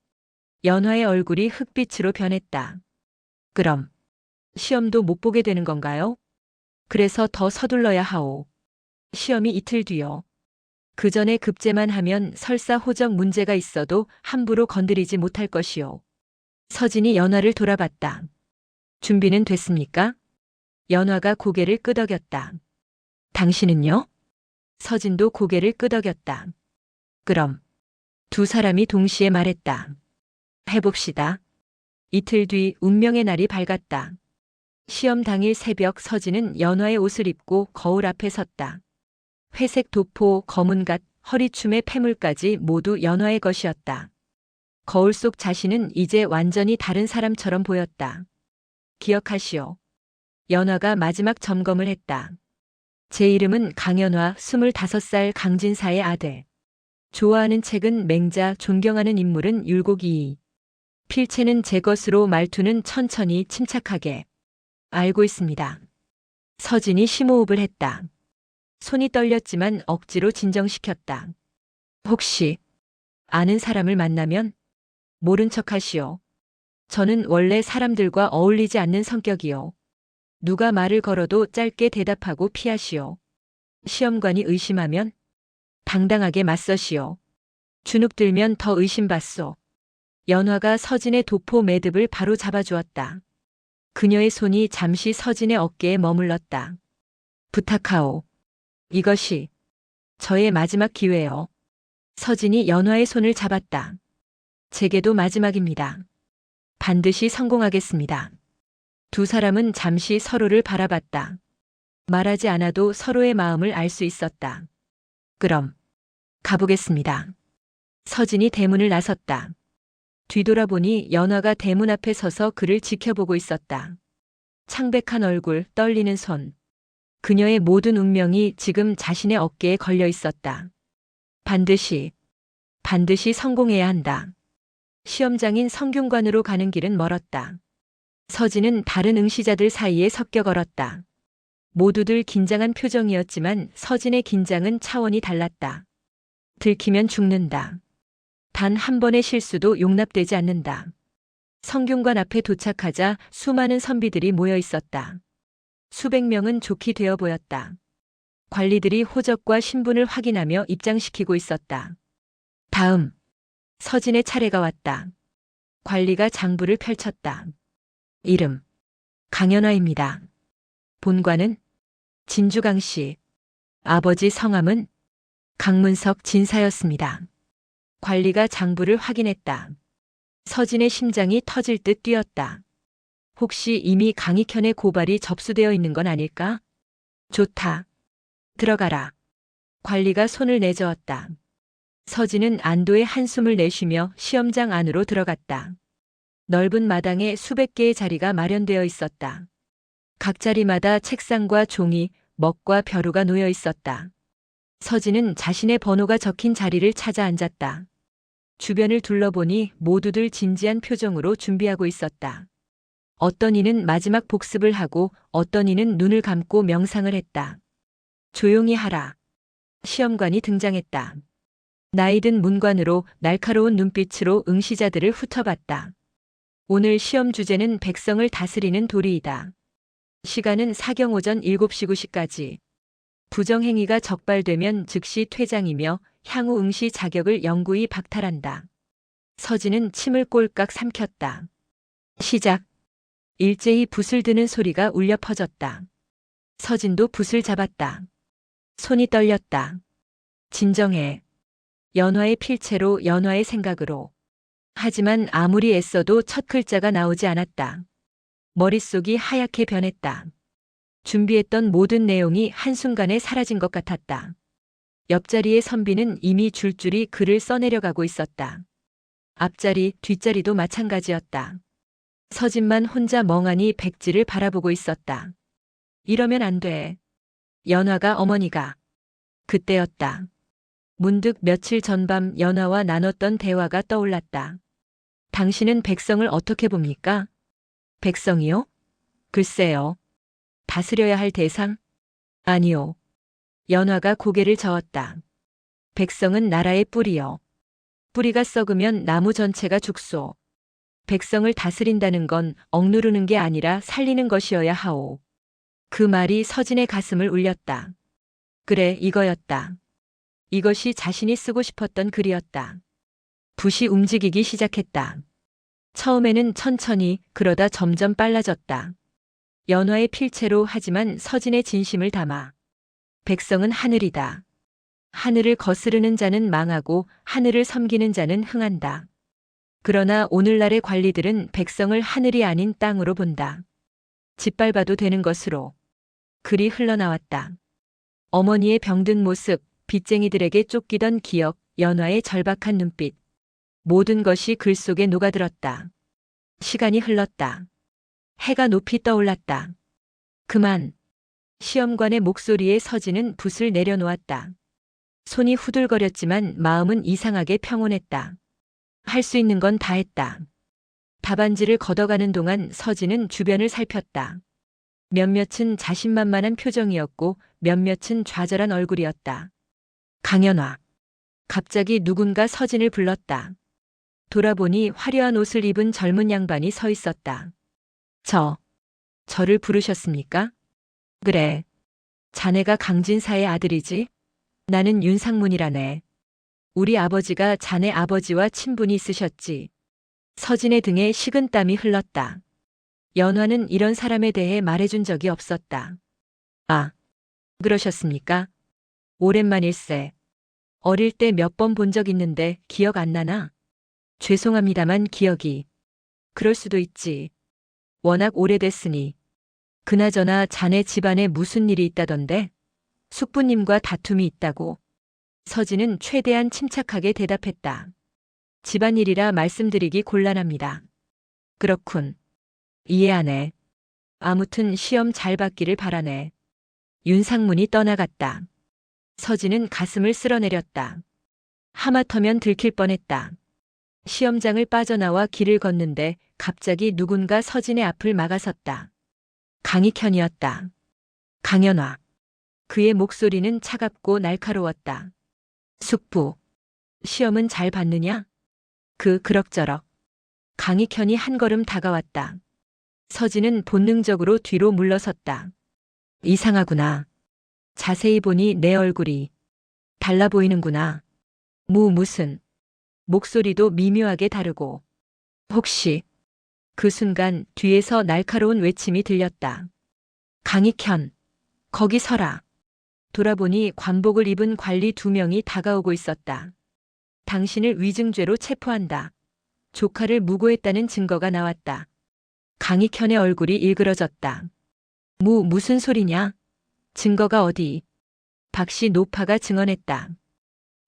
연화의 얼굴이 흑빛으로 변했다. 그럼 시험도 못 보게 되는 건가요? 그래서 더 서둘러야 하오. 시험이 이틀 뒤요. 그 전에 급제만 하면 설사 호적 문제가 있어도 함부로 건드리지 못할 것이요. 서진이 연화를 돌아봤다. 준비는 됐습니까? 연화가 고개를 끄덕였다. 당신은요? 서진도 고개를 끄덕였다. 그럼 두 사람이 동시에 말했다. 해봅시다. 이틀 뒤 운명의 날이 밝았다. 시험 당일 새벽 서진은 연화의 옷을 입고 거울 앞에 섰다. 회색 도포, 검은 갓, 허리춤의 패물까지 모두 연화의 것이었다. 거울 속 자신은 이제 완전히 다른 사람처럼 보였다. 기억하시오. 연화가 마지막 점검을 했다. 제 이름은 강연화, 25살 강진사의 아들. 좋아하는 책은 맹자, 존경하는 인물은 율곡이. 필체는 제 것으로 말투는 천천히 침착하게. 알고 있습니다. 서진이 심호흡을 했다. 손이 떨렸지만 억지로 진정시켰다. 혹시 아는 사람을 만나면 모른 척 하시오. 저는 원래 사람들과 어울리지 않는 성격이요. 누가 말을 걸어도 짧게 대답하고 피하시오. 시험관이 의심하면 당당하게 맞서시오. 주눅 들면 더 의심받소. 연화가 서진의 도포 매듭을 바로 잡아주었다. 그녀의 손이 잠시 서진의 어깨에 머물렀다. 부탁하오. 이것이 저의 마지막 기회요. 서진이 연화의 손을 잡았다. 제게도 마지막입니다. 반드시 성공하겠습니다. 두 사람은 잠시 서로를 바라봤다. 말하지 않아도 서로의 마음을 알 수 있었다. 그럼 가보겠습니다. 서진이 대문을 나섰다. 뒤돌아보니 연화가 대문 앞에 서서 그를 지켜보고 있었다. 창백한 얼굴, 떨리는 손. 그녀의 모든 운명이 지금 자신의 어깨에 걸려 있었다. 반드시 성공해야 한다. 시험장인 성균관으로 가는 길은 멀었다. 서진은 다른 응시자들 사이에 섞여 걸었다. 모두들 긴장한 표정이었지만 서진의 긴장은 차원이 달랐다. 들키면 죽는다. 단 한 번의 실수도 용납되지 않는다. 성균관 앞에 도착하자 수많은 선비들이 모여 있었다. 수백 명은 좋게 되어 보였다. 관리들이 호적과 신분을 확인하며 입장시키고 있었다. 다음, 서진의 차례가 왔다. 관리가 장부를 펼쳤다. 이름, 강연화입니다. 본관은 진주강씨. 아버지 성함은 강문석 진사였습니다. 관리가 장부를 확인했다. 서진의 심장이 터질 듯 뛰었다. 혹시 이미 강익현의 고발이 접수되어 있는 건 아닐까? 좋다. 들어가라. 관리가 손을 내저었다. 서진은 안도의 한숨을 내쉬며 시험장 안으로 들어갔다. 넓은 마당에 수백 개의 자리가 마련되어 있었다. 각 자리마다 책상과 종이, 먹과 벼루가 놓여 있었다. 서진은 자신의 번호가 적힌 자리를 찾아 앉았다. 주변을 둘러보니 모두들 진지한 표정으로 준비하고 있었다. 어떤 이는 마지막 복습을 하고 어떤 이는 눈을 감고 명상을 했다. 조용히 하라. 시험관이 등장했다. 나이든 문관으로 날카로운 눈빛으로 응시자들을 훑어봤다. 오늘 시험 주제는 백성을 다스리는 도리이다. 시간은 사경 오전 7시 9시까지. 부정행위가 적발되면 즉시 퇴장이며 향후 응시 자격을 영구히 박탈한다. 서진은 침을 꼴깍 삼켰다. 시작. 일제히 붓을 드는 소리가 울려 퍼졌다. 서진도 붓을 잡았다. 손이 떨렸다. 진정해. 연화의 필체로 연화의 생각으로. 하지만 아무리 애써도 첫 글자가 나오지 않았다. 머릿속이 하얗게 변했다. 준비했던 모든 내용이 한순간에 사라진 것 같았다. 옆자리의 선비는 이미 줄줄이 글을 써내려가고 있었다. 앞자리, 뒷자리도 마찬가지였다. 서진만 혼자 멍하니 백지를 바라보고 있었다. 이러면 안 돼. 연화가 어머니가. 그때였다. 문득 며칠 전밤 연화와 나눴던 대화가 떠올랐다. 당신은 백성을 어떻게 봅니까? 백성이요? 글쎄요. 다스려야 할 대상? 아니요. 연화가 고개를 저었다. 백성은 나라의 뿌리요. 뿌리가 썩으면 나무 전체가 죽소. 백성을 다스린다는 건 억누르는 게 아니라 살리는 것이어야 하오. 그 말이 서진의 가슴을 울렸다. 그래, 이거였다. 이것이 자신이 쓰고 싶었던 글이었다. 붓이 움직이기 시작했다. 처음에는 천천히, 그러다 점점 빨라졌다. 연화의 필체로 하지만 서진의 진심을 담아. 백성은 하늘이다. 하늘을 거스르는 자는 망하고 하늘을 섬기는 자는 흥한다. 그러나 오늘날의 관리들은 백성을 하늘이 아닌 땅으로 본다. 짓밟아도 되는 것으로. 글이 흘러나왔다. 어머니의 병든 모습, 빚쟁이들에게 쫓기던 기억, 연화의 절박한 눈빛. 모든 것이 글 속에 녹아들었다. 시간이 흘렀다. 해가 높이 떠올랐다. 그만. 시험관의 목소리에 서진은 붓을 내려놓았다. 손이 후들거렸지만 마음은 이상하게 평온했다. 할 수 있는 건 다 했다. 답안지를 걷어가는 동안 서진은 주변을 살폈다. 몇몇은 자신만만한 표정이었고 몇몇은 좌절한 얼굴이었다. 강연화. 갑자기 누군가 서진을 불렀다. 돌아보니 화려한 옷을 입은 젊은 양반이 서 있었다. 저를 부르셨습니까? 그래. 자네가 강진사의 아들이지? 나는 윤상문이라네. 우리 아버지가 자네 아버지와 친분이 있으셨지. 서진의 등에 식은땀이 흘렀다. 연화는 이런 사람에 대해 말해준 적이 없었다. 아, 그러셨습니까? 오랜만일세. 어릴 때 몇 번 본 적 있는데 기억 안 나나? 죄송합니다만 기억이. 그럴 수도 있지. 워낙 오래됐으니. 그나저나 자네 집안에 무슨 일이 있다던데? 숙부님과 다툼이 있다고. 서진은 최대한 침착하게 대답했다. 집안일이라 말씀드리기 곤란합니다. 그렇군. 이해하네. 아무튼 시험 잘 받기를 바라네. 윤상문이 떠나갔다. 서진은 가슴을 쓸어내렸다. 하마터면 들킬 뻔했다. 시험장을 빠져나와 길을 걷는데 갑자기 누군가 서진의 앞을 막아섰다. 강익현이었다. 강연화. 그의 목소리는 차갑고 날카로웠다. 숙부. 시험은 잘 봤느냐? 그럭저럭. 강익현이 한 걸음 다가왔다. 서진은 본능적으로 뒤로 물러섰다. 이상하구나. 자세히 보니 내 얼굴이 달라 보이는구나. 무슨. 목소리도 미묘하게 다르고. 혹시. 그 순간 뒤에서 날카로운 외침이 들렸다. 강익현. 거기 서라. 돌아보니 관복을 입은 관리 2명이 다가오고 있었다. 당신을 위증죄로 체포한다. 조카를 무고했다는 증거가 나왔다. 강익현의 얼굴이 일그러졌다. 무슨 소리냐? 증거가 어디? 박씨 노파가 증언했다.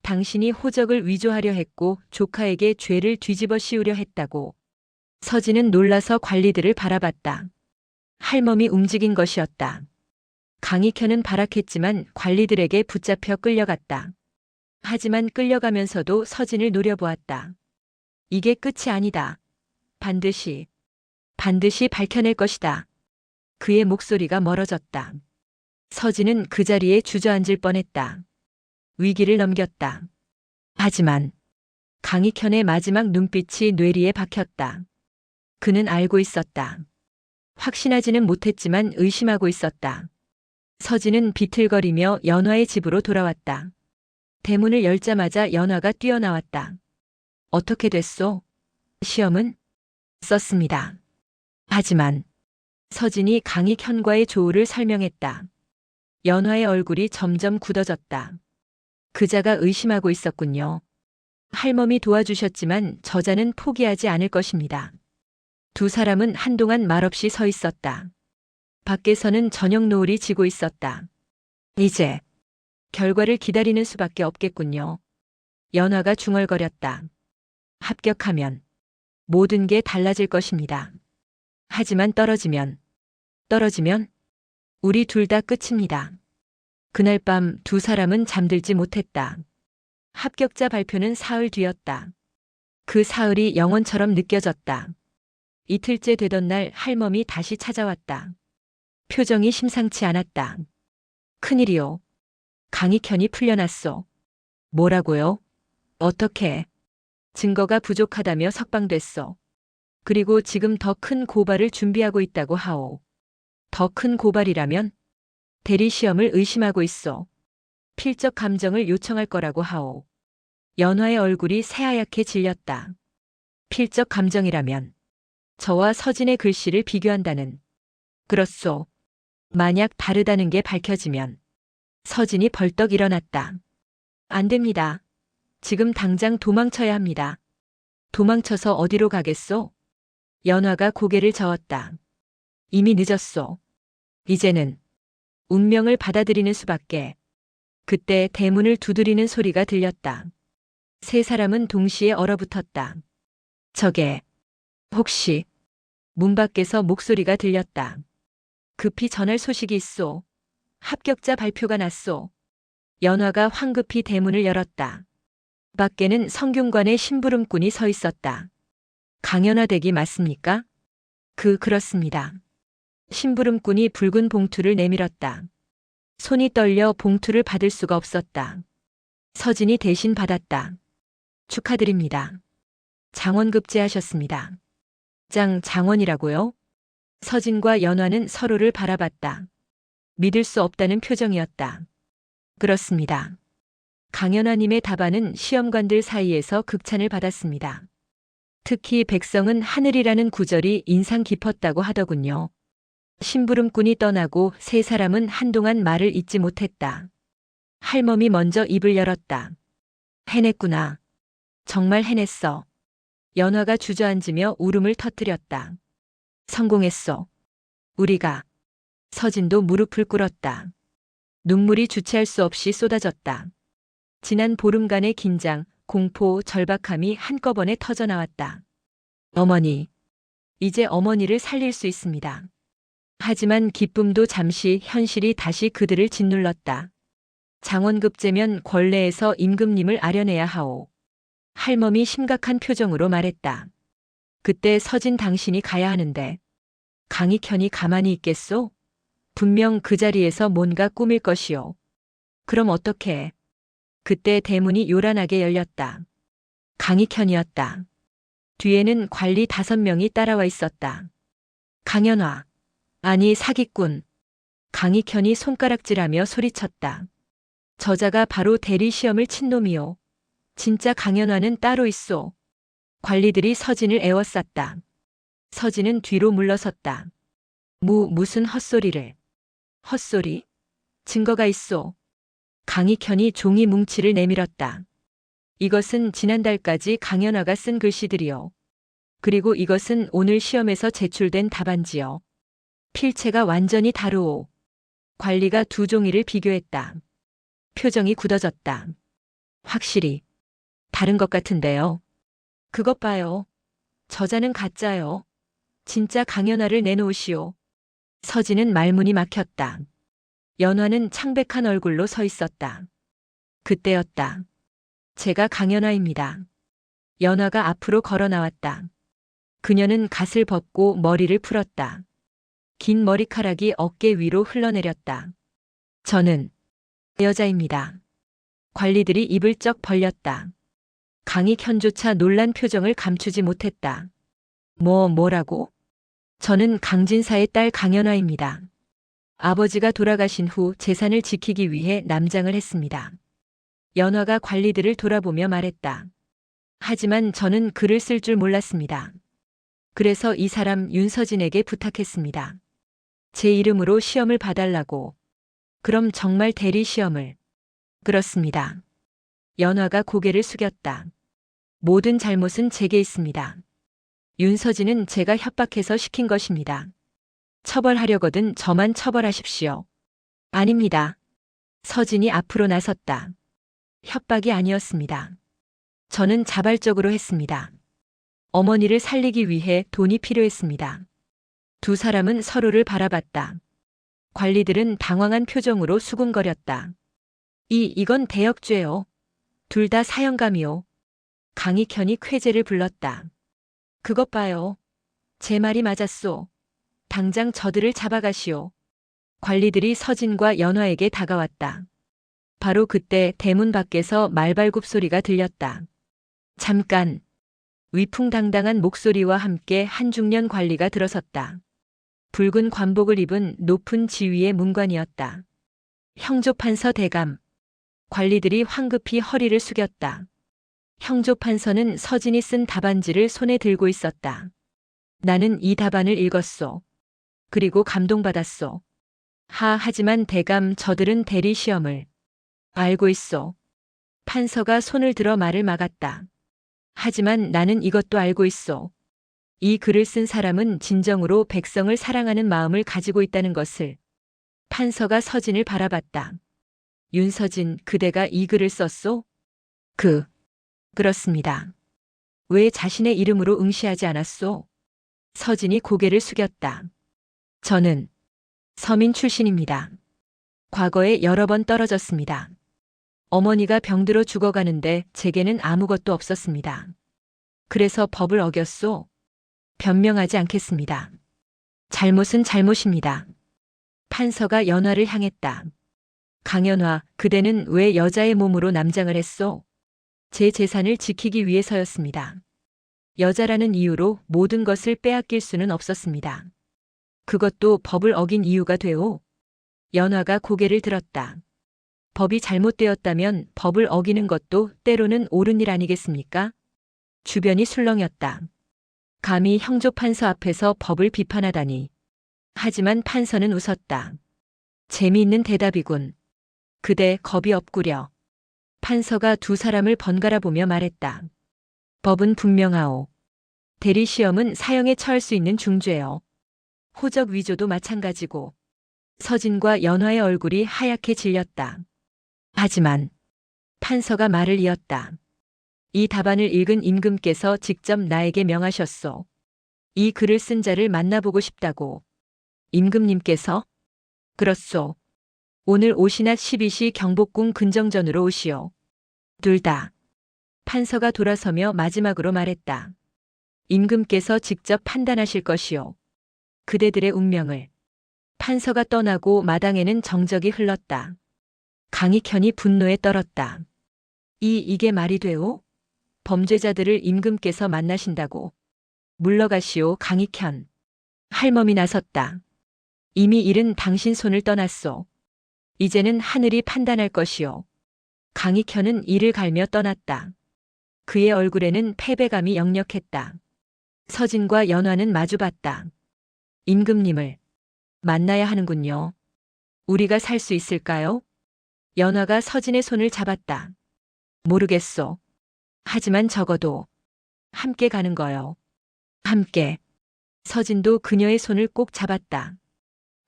당신이 호적을 위조하려 했고 조카에게 죄를 뒤집어 씌우려 했다고. 서진은 놀라서 관리들을 바라봤다. 할멈이 움직인 것이었다. 강익현은 발악했지만 관리들에게 붙잡혀 끌려갔다. 하지만 끌려가면서도 서진을 노려보았다. 이게 끝이 아니다. 반드시 밝혀낼 것이다. 그의 목소리가 멀어졌다. 서진은 그 자리에 주저앉을 뻔했다. 위기를 넘겼다. 하지만 강익현의 마지막 눈빛이 뇌리에 박혔다. 그는 알고 있었다. 확신하지는 못했지만 의심하고 있었다. 서진은 비틀거리며 연화의 집으로 돌아왔다. 대문을 열자마자 연화가 뛰어나왔다. 어떻게 됐소? 시험은? 썼습니다. 하지만 서진이 강익현과의 조우를 설명했다. 연화의 얼굴이 점점 굳어졌다. 그자가 의심하고 있었군요. 할멈이 도와주셨지만 저자는 포기하지 않을 것입니다. 두 사람은 한동안 말없이 서 있었다. 밖에서는 저녁 노을이 지고 있었다. 이제 결과를 기다리는 수밖에 없겠군요. 연화가 중얼거렸다. 합격하면 모든 게 달라질 것입니다. 하지만 떨어지면 우리 둘 다 끝입니다. 그날 밤 두 사람은 잠들지 못했다. 합격자 발표는 사흘 뒤였다. 그 사흘이 영원처럼 느껴졌다. 이틀째 되던 날 할멈이 다시 찾아왔다. 표정이 심상치 않았다. 큰일이요. 강익현이 풀려났소. 뭐라고요? 어떻게? 증거가 부족하다며 석방됐어. 그리고 지금 더 큰 고발을 준비하고 있다고 하오. 더 큰 고발이라면? 대리시험을 의심하고 있어. 필적 감정을 요청할 거라고 하오. 연화의 얼굴이 새하얗게 질렸다. 필적 감정이라면 저와 서진의 글씨를 비교한다는. 그렇소. 만약 다르다는 게 밝혀지면. 서진이 벌떡 일어났다. 안 됩니다. 지금 당장 도망쳐야 합니다. 도망쳐서 어디로 가겠소? 연화가 고개를 저었다. 이미 늦었소. 이제는 운명을 받아들이는 수밖에. 그때 대문을 두드리는 소리가 들렸다. 세 사람은 동시에 얼어붙었다. 저게 혹시. 문 밖에서 목소리가 들렸다. 급히 전할 소식이 있소. 합격자 발표가 났소. 연화가 황급히 대문을 열었다. 밖에는 성균관의 심부름꾼이 서 있었다. 강연화 댁이 맞습니까? 그렇습니다. 심부름꾼이 붉은 봉투를 내밀었다. 손이 떨려 봉투를 받을 수가 없었다. 서진이 대신 받았다. 축하드립니다. 장원급제하셨습니다. 장원이라고요? 서진과 연화는 서로를 바라봤다. 믿을 수 없다는 표정이었다. 그렇습니다. 강연화님의 답안은 시험관들 사이에서 극찬을 받았습니다. 특히 백성은 하늘이라는 구절이 인상 깊었다고 하더군요. 심부름꾼이 떠나고 세 사람은 한동안 말을 잇지 못했다. 할멈이 먼저 입을 열었다. 해냈구나. 정말 해냈어. 연화가 주저앉으며 울음을 터뜨렸다. 성공했어. 우리가. 서진도 무릎을 꿇었다. 눈물이 주체할 수 없이 쏟아졌다. 지난 보름간의 긴장, 공포, 절박함이 한꺼번에 터져나왔다. 어머니. 이제 어머니를 살릴 수 있습니다. 하지만 기쁨도 잠시 현실이 다시 그들을 짓눌렀다. 장원급제면 권례에서 임금님을 아련해야 하오. 할멈이 심각한 표정으로 말했다. 그때 서진 당신이 가야 하는데 강익현이 가만히 있겠소? 분명 그 자리에서 뭔가 꾸밀 것이오. 그럼 어떡해? 그때 대문이 요란하게 열렸다. 강익현이었다. 뒤에는 관리 5명이 따라와 있었다. 강연화. 아니 사기꾼. 강익현이 손가락질하며 소리쳤다. 저자가 바로 대리시험을 친 놈이오. 진짜 강연화는 따로 있소. 관리들이 서진을 에워쌌다. 서진은 뒤로 물러섰다. 무슨 헛소리를. 헛소리? 증거가 있소. 강익현이 종이 뭉치를 내밀었다. 이것은 지난달까지 강연화가 쓴 글씨들이요. 그리고 이것은 오늘 시험에서 제출된 답안지요. 필체가 완전히 다르오. 관리가 두 종이를 비교했다. 표정이 굳어졌다. 확실히 다른 것 같은데요. 그것 봐요. 저자는 가짜요. 진짜 강연화를 내놓으시오. 서진은 말문이 막혔다. 연화는 창백한 얼굴로 서 있었다. 그때였다. 제가 강연화입니다. 연화가 앞으로 걸어 나왔다. 그녀는 갓을 벗고 머리를 풀었다. 긴 머리카락이 어깨 위로 흘러내렸다. 저는 여자입니다. 관리들이 입을 쩍 벌렸다. 강익현조차 놀란 표정을 감추지 못했다. 뭐라고? 저는 강진사의 딸 강연화입니다. 아버지가 돌아가신 후 재산을 지키기 위해 남장을 했습니다. 연화가 관리들을 돌아보며 말했다. 하지만 저는 글을 쓸 줄 몰랐습니다. 그래서 이 사람 윤서진에게 부탁했습니다. 제 이름으로 시험을 봐달라고. 그럼 정말 대리 시험을. 그렇습니다. 연화가 고개를 숙였다. 모든 잘못은 제게 있습니다. 윤서진은 제가 협박해서 시킨 것입니다. 처벌하려거든 저만 처벌하십시오. 아닙니다. 서진이 앞으로 나섰다. 협박이 아니었습니다. 저는 자발적으로 했습니다. 어머니를 살리기 위해 돈이 필요했습니다. 두 사람은 서로를 바라봤다. 관리들은 당황한 표정으로 수군거렸다. 이건 대역죄요. 둘 다 사형감이요. 강익현이 쾌재를 불렀다. 그것 봐요. 제 말이 맞았소. 당장 저들을 잡아가시오. 관리들이 서진과 연화에게 다가왔다. 바로 그때 대문 밖에서 말발굽 소리가 들렸다. 잠깐. 위풍당당한 목소리와 함께 한 중년 관리가 들어섰다. 붉은 관복을 입은 높은 지위의 문관이었다. 형조판서 대감. 관리들이 황급히 허리를 숙였다. 형조판서는 서진이 쓴 답안지를 손에 들고 있었다. 나는 이 답안을 읽었소. 그리고 감동받았소. 하지만 대감 저들은 대리 시험을. 알고 있소. 판서가 손을 들어 말을 막았다. 하지만 나는 이것도 알고 있소. 이 글을 쓴 사람은 진정으로 백성을 사랑하는 마음을 가지고 있다는 것을. 판서가 서진을 바라봤다. 윤서진, 그대가 이 글을 썼소? 그렇습니다. 왜 자신의 이름으로 응시하지 않았소? 서진이 고개를 숙였다. 저는 서민 출신입니다. 과거에 여러 번 떨어졌습니다. 어머니가 병들어 죽어가는데 제게는 아무것도 없었습니다. 그래서 법을 어겼소? 변명하지 강연화, 그대는 왜 여자의 몸으로 남장을 했소? 제 재산을 지키기 위해서였습니다. 여자라는 이유로 모든 것을 빼앗길 수는 없었습니다. 그것도 법을 어긴 이유가 되오. 연화가 고개를 들었다. 법이 잘못되었다면 법을 어기는 것도 때로는 옳은 일 아니겠습니까? 주변이 술렁였다. 감히 형조 판서 앞에서 법을 비판하다니. 하지만 판서는 웃었다. 재미있는 대답이군. 그대 겁이 없구려. 판서가 두 사람을 번갈아 보며 말했다. 법은 분명하오. 대리시험은 사형에 처할 수 있는 중죄요. 호적 위조도 마찬가지고. 서진과 연화의 얼굴이 하얗게 질렸다. 하지만 판서가 말을 이었다. 이 답안을 읽은 임금께서 직접 나에게 명하셨소. 이 글을 쓴 자를 만나보고 싶다고. 임금님께서? 그렇소. 오늘 오시나 12시 경복궁 근정전으로 오시오. 둘 다. 판서가 돌아서며 마지막으로 말했다. 임금께서 직접 판단하실 것이오. 그대들의 운명을. 판서가 떠나고 마당에는 정적이 흘렀다. 강익현이 분노에 떨었다. 이게 말이 되오? 범죄자들을 임금께서 만나신다고. 물러가시오, 강익현. 할멈이 나섰다. 이미 일은 당신 손을 떠났소. 이제는 하늘이 판단할 것이오. 강익현은 이를 갈며 떠났다. 그의 얼굴에는 패배감이 역력했다. 서진과 연화는 마주봤다. 임금님을 만나야 하는군요. 우리가 살 수 있을까요? 연화가 서진의 손을 잡았다. 모르겠소. 하지만 적어도 함께 가는 거요. 함께. 서진도 그녀의 손을 꼭 잡았다.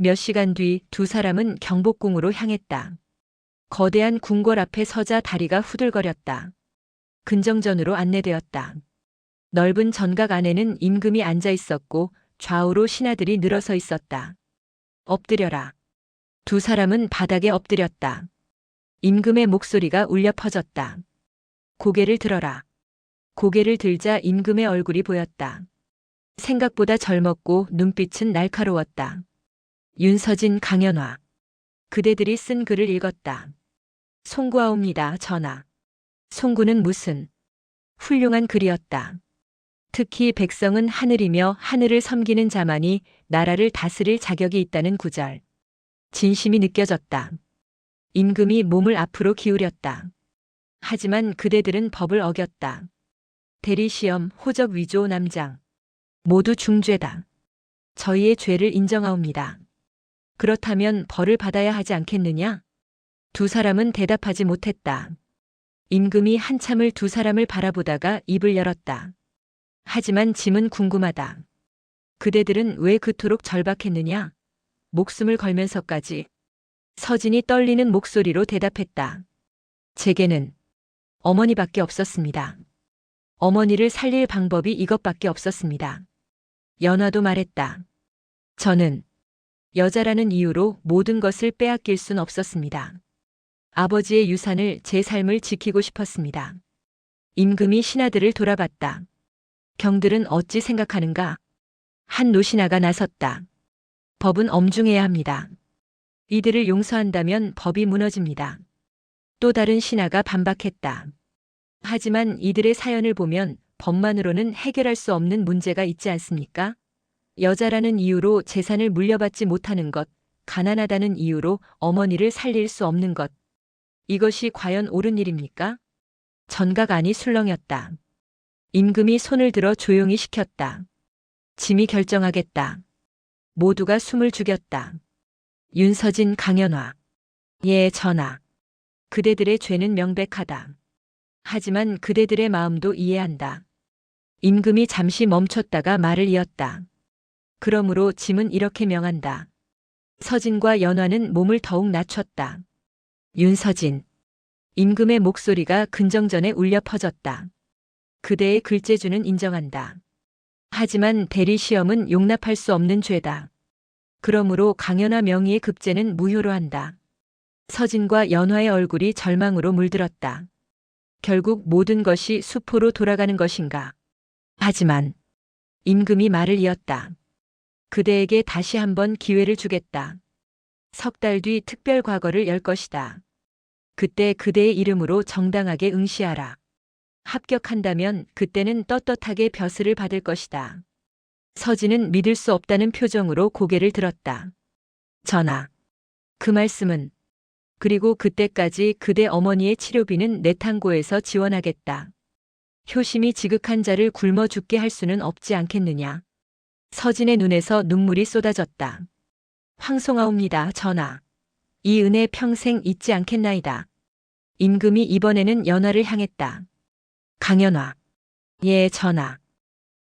몇 시간 뒤 두 사람은 경복궁으로 향했다. 거대한 궁궐 앞에 서자 다리가 후들거렸다. 근정전으로 안내되었다. 넓은 전각 안에는 임금이 앉아 있었고 좌우로 신하들이 늘어서 있었다. 엎드려라. 두 사람은 바닥에 엎드렸다. 임금의 목소리가 울려 퍼졌다. 고개를 들어라. 고개를 들자 임금의 얼굴이 보였다. 생각보다 젊었고 눈빛은 날카로웠다. 윤서진, 강연화. 그대들이 쓴 글을 읽었다. 송구하옵니다, 전하. 송구는 무슨 훌륭한 글이었다. 특히 백성은 하늘이며 하늘을 섬기는 자만이 나라를 다스릴 자격이 있다는 구절. 진심이 느껴졌다. 임금이 몸을 앞으로 기울였다. 하지만 그대들은 법을 어겼다. 대리시험, 호적 위조, 남장. 모두 중죄다. 저희의 죄를 인정하옵니다. 그렇다면 벌을 받아야 하지 않겠느냐? 두 사람은 대답하지 못했다. 임금이 한참을 두 사람을 바라보다가 입을 열었다. 하지만 짐은 궁금하다. 그대들은 왜 그토록 절박했느냐? 목숨을 걸면서까지. 서진이 떨리는 목소리로 대답했다. 제게는 어머니밖에 없었습니다. 어머니를 살릴 방법이 이것밖에 없었습니다. 연화도 말했다. 저는 여자라는 이유로 모든 것을 빼앗길 순 없었습니다. 아버지의 유산을 제 삶을 지키고 싶었습니다. 임금이 신하들을 돌아봤다. 경들은 어찌 생각하는가? 한 노신하가 나섰다. 법은 엄중해야 합니다. 이들을 용서한다면 법이 무너집니다. 또 다른 신하가 반박했다. 하지만 이들의 사연을 보면 법만으로는 해결할 수 없는 문제가 있지 않습니까? 여자라는 이유로 재산을 물려받지 못하는 것, 가난하다는 이유로 어머니를 살릴 수 없는 것. 이것이 과연 옳은 일입니까? 전각 안이 술렁였다. 임금이 손을 들어 조용히 시켰다. 짐이 결정하겠다. 모두가 숨을 죽였다. 윤서진, 강연화. 예, 전하. 그대들의 죄는 명백하다. 하지만 그대들의 마음도 이해한다. 임금이 잠시 멈췄다가 말을 이었다. 그러므로 짐은 이렇게 명한다. 서진과 연화는 몸을 더욱 낮췄다. 윤서진. 임금의 목소리가 근정전에 울려 퍼졌다. 그대의 글재주는 인정한다. 하지만 대리시험은 용납할 수 없는 죄다. 그러므로 강연화 명의의 급제는 무효로 한다. 서진과 연화의 얼굴이 절망으로 물들었다. 결국 모든 것이 수포로 돌아가는 것인가? 하지만 임금이 말을 이었다. 그대에게 다시 한번 기회를 주겠다. 석 달 뒤 특별 과거를 열 것이다. 그때 그대의 이름으로 정당하게 응시하라. 합격한다면 그때는 떳떳하게 벼슬을 받을 것이다. 서진은 믿을 수 없다는 표정으로 고개를 들었다. 전하, 그 말씀은 그리고 그때까지 그대 어머니의 치료비는 내 탕고에서 지원하겠다. 효심이 지극한 자를 굶어 죽게 할 수는 없지 않겠느냐. 서진의 눈에서 눈물이 쏟아졌다. 황송하옵니다, 전하. 이 은혜 평생 잊지 않겠나이다. 임금이 이번에는 연화를 향했다. 강연화. 예, 전하.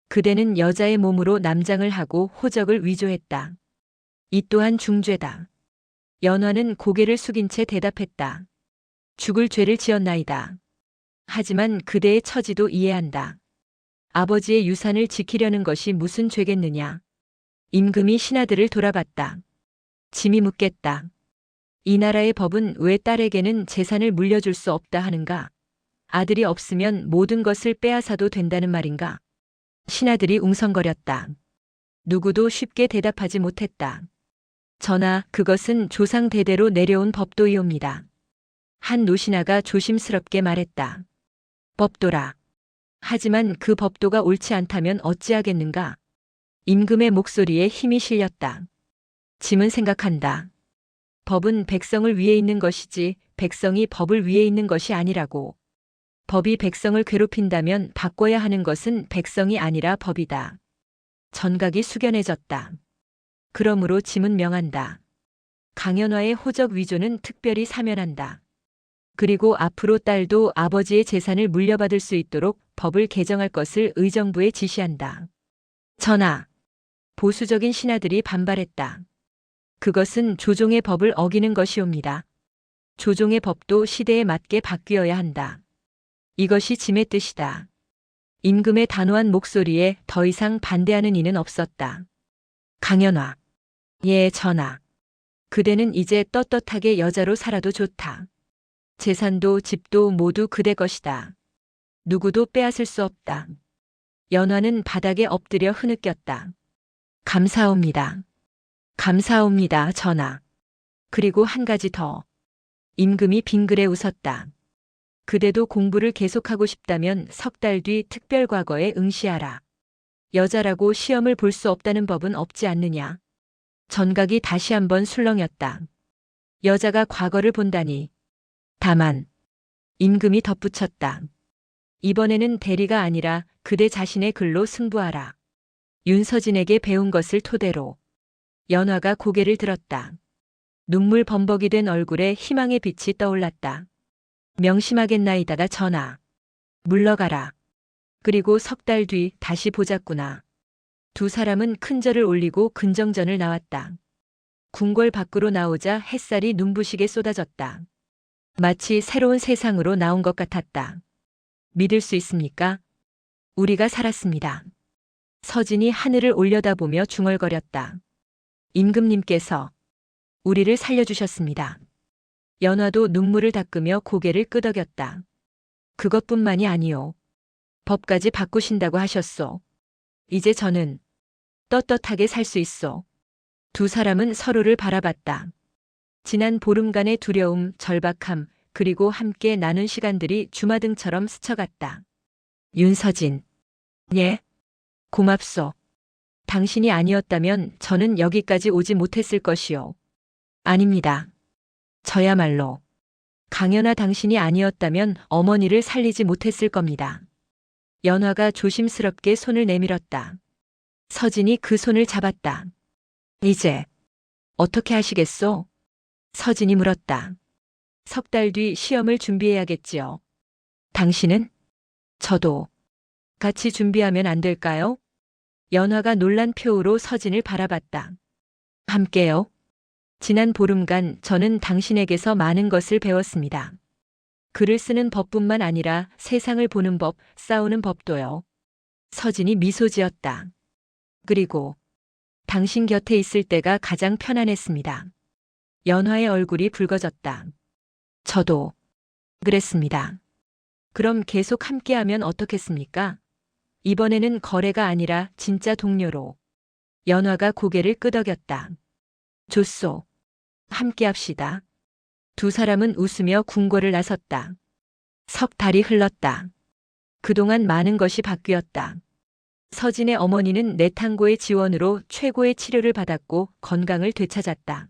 그대는 여자의 몸으로 남장을 하고 호적을 위조했다. 이 또한 중죄다. 연화는 고개를 숙인 채 대답했다. 죽을 죄를 지었나이다. 하지만 그대의 처지도 이해한다. 아버지의 유산을 지키려는 것이 무슨 죄겠느냐. 임금이 신하들을 돌아봤다. 짐이 묻겠다. 이 나라의 법은 왜 딸에게는 재산을 물려줄 수 없다 하는가? 아들이 없으면 모든 것을 빼앗아도 된다는 말인가? 신하들이 웅성거렸다. 누구도 쉽게 대답하지 못했다. 전하, 그것은 조상 대대로 내려온 법도이옵니다. 한 노신하가 조심스럽게 말했다. 법도라. 하지만 그 법도가 옳지 않다면 어찌하겠는가? 임금의 목소리에 힘이 실렸다. 짐은 생각한다. 법은 백성을 위해 있는 것이지 백성이 법을 위해 있는 것이 아니라고. 법이 백성을 괴롭힌다면 바꿔야 하는 것은 백성이 아니라 법이다. 전각이 숙연해졌다. 그러므로 짐은 명한다. 강연화의 호적 위조는 특별히 사면한다. 그리고 앞으로 딸도 아버지의 재산을 물려받을 수 있도록 법을 개정할 것을 의정부에 지시한다. 전하, 보수적인 신하들이 반발했다. 그것은 조종의 법을 어기는 것이옵니다. 조종의 법도 시대에 맞게 바뀌어야 한다. 이것이 짐의 뜻이다. 임금의 단호한 목소리에 더 이상 반대하는 이는 없었다. 강연화. 예, 전하. 그대는 이제 떳떳하게 여자로 살아도 좋다. 재산도 집도 모두 그대 것이다. 누구도 빼앗을 수 없다. 연화는 바닥에 엎드려 흐느꼈다. 감사옵니다. 감사옵니다, 전하. 그리고 한 가지 더. 임금이 빙그레 웃었다. 그대도 공부를 계속하고 싶다면 석 달 뒤 특별 과거에 응시하라. 여자라고 시험을 볼 수 없다는 법은 없지 않느냐. 전각이 다시 한번 술렁였다. 여자가 과거를 본다니. 다만, 임금이 덧붙였다. 이번에는 대리가 아니라 그대 자신의 글로 승부하라. 윤서진에게 배운 것을 토대로. 연화가 고개를 들었다. 눈물 범벅이 된 얼굴에 희망의 빛이 떠올랐다. 명심하겠나이다가 전하. 물러가라. 그리고 석 달 뒤 다시 보자꾸나. 두 사람은 큰절을 올리고 근정전을 나왔다. 궁궐 밖으로 나오자 햇살이 눈부시게 쏟아졌다. 마치 새로운 세상으로 나온 것 같았다. 믿을 수 있습니까? 우리가 살았습니다. 서진이 하늘을 올려다보며 중얼거렸다. 임금님께서 우리를 살려주셨습니다. 연화도 눈물을 닦으며 고개를 끄덕였다. 그것뿐만이 아니오. 법까지 바꾸신다고 하셨소. 이제 저는 떳떳하게 살 수 있소. 두 사람은 서로를 바라봤다. 지난 보름간의 두려움, 절박함, 그리고 함께 나눈 시간들이 주마등처럼 스쳐갔다. 윤서진. 예. 고맙소. 당신이 아니었다면 저는 여기까지 오지 못했을 것이오. 아닙니다. 저야말로. 강연화 당신이 아니었다면 어머니를 살리지 못했을 겁니다. 연화가 조심스럽게 손을 내밀었다. 서진이 그 손을 잡았다. 이제 어떻게 하시겠소? 서진이 물었다. 석 달 뒤 시험을 준비해야겠지요. 당신은? 저도. 같이 준비하면 안 될까요? 연화가 놀란 표우로 서진을 바라봤다. 함께요? 지난 보름간 저는 당신에게서 많은 것을 배웠습니다. 글을 쓰는 법뿐만 아니라 세상을 보는 법, 싸우는 법도요. 서진이 미소 지었다. 그리고 당신 곁에 있을 때가 가장 편안했습니다. 연화의 얼굴이 붉어졌다. 저도 그랬습니다. 그럼 계속 함께하면 어떻겠습니까? 이번에는 거래가 아니라 진짜 동료로. 연화가 고개를 끄덕였다. 좋소. 함께 합시다. 두 사람은 웃으며 궁궐을 나섰다. 석 달이 흘렀다. 그동안 많은 것이 바뀌었다. 서진의 어머니는 내탕고의 지원으로 최고의 치료를 받았고 건강을 되찾았다.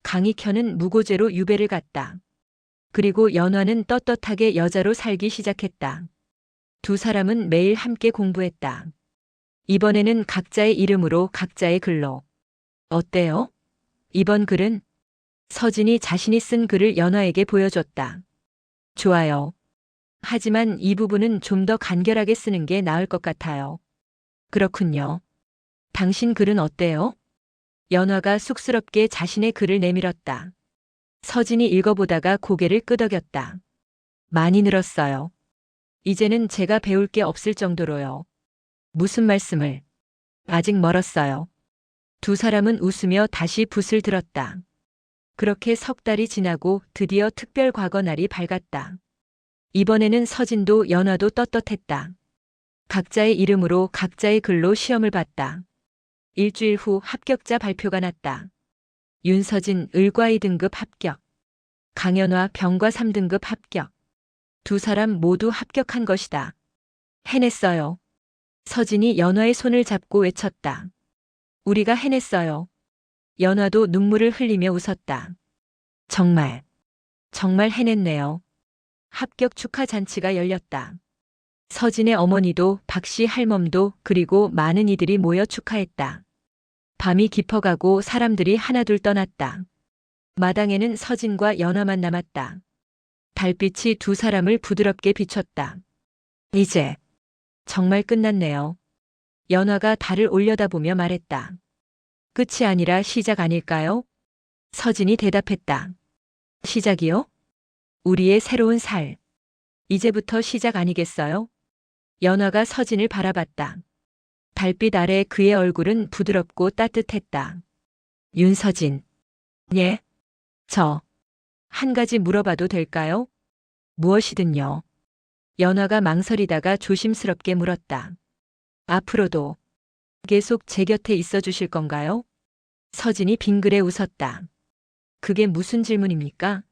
강익현은 무고죄로 유배를 갔다. 그리고 연화는 떳떳하게 여자로 살기 시작했다. 두 사람은 매일 함께 공부했다. 이번에는 각자의 이름으로 각자의 글로. 어때요? 이번 글은? 서진이 자신이 쓴 글을 연화에게 보여줬다. 좋아요. 하지만 이 부분은 좀 더 간결하게 쓰는 게 나을 것 같아요. 그렇군요. 당신 글은 어때요? 연화가 쑥스럽게 자신의 글을 내밀었다. 서진이 읽어보다가 고개를 끄덕였다. 많이 늘었어요. 이제는 제가 배울 게 없을 정도로요. 무슨 말씀을? 아직 멀었어요. 두 사람은 웃으며 다시 붓을 들었다. 그렇게 석 달이 지나고 드디어 특별 과거 날이 밝았다. 이번에는 서진도 연화도 떳떳했다. 각자의 이름으로 각자의 글로 시험을 봤다. 일주일 후 합격자 발표가 났다. 윤서진 을과 2등급 합격. 강연화 병과 3등급 합격. 두 사람 모두 합격한 것이다. 해냈어요. 서진이 연화의 손을 잡고 외쳤다. 우리가 해냈어요. 연화도 눈물을 흘리며 웃었다. 정말, 정말 해냈네요. 합격 축하 잔치가 열렸다. 서진의 어머니도 박씨 할멈도 그리고 많은 이들이 모여 축하했다. 밤이 깊어가고 사람들이 하나둘 떠났다. 마당에는 서진과 연화만 남았다. 달빛이 두 사람을 부드럽게 비췄다. 이제 정말 끝났네요. 연화가 달을 올려다보며 말했다. 끝이 아니라 시작 아닐까요? 서진이 대답했다. 시작이요? 우리의 새로운 살. 이제부터 시작 아니겠어요? 연화가 서진을 바라봤다. 달빛 아래 그의 얼굴은 부드럽고 따뜻했다. 윤서진. 예? 한 가지 물어봐도 될까요? 무엇이든요. 연화가 망설이다가 조심스럽게 물었다. 앞으로도 계속 제 곁에 있어 주실 건가요? 서진이 빙그레 웃었다. 그게 무슨 질문입니까?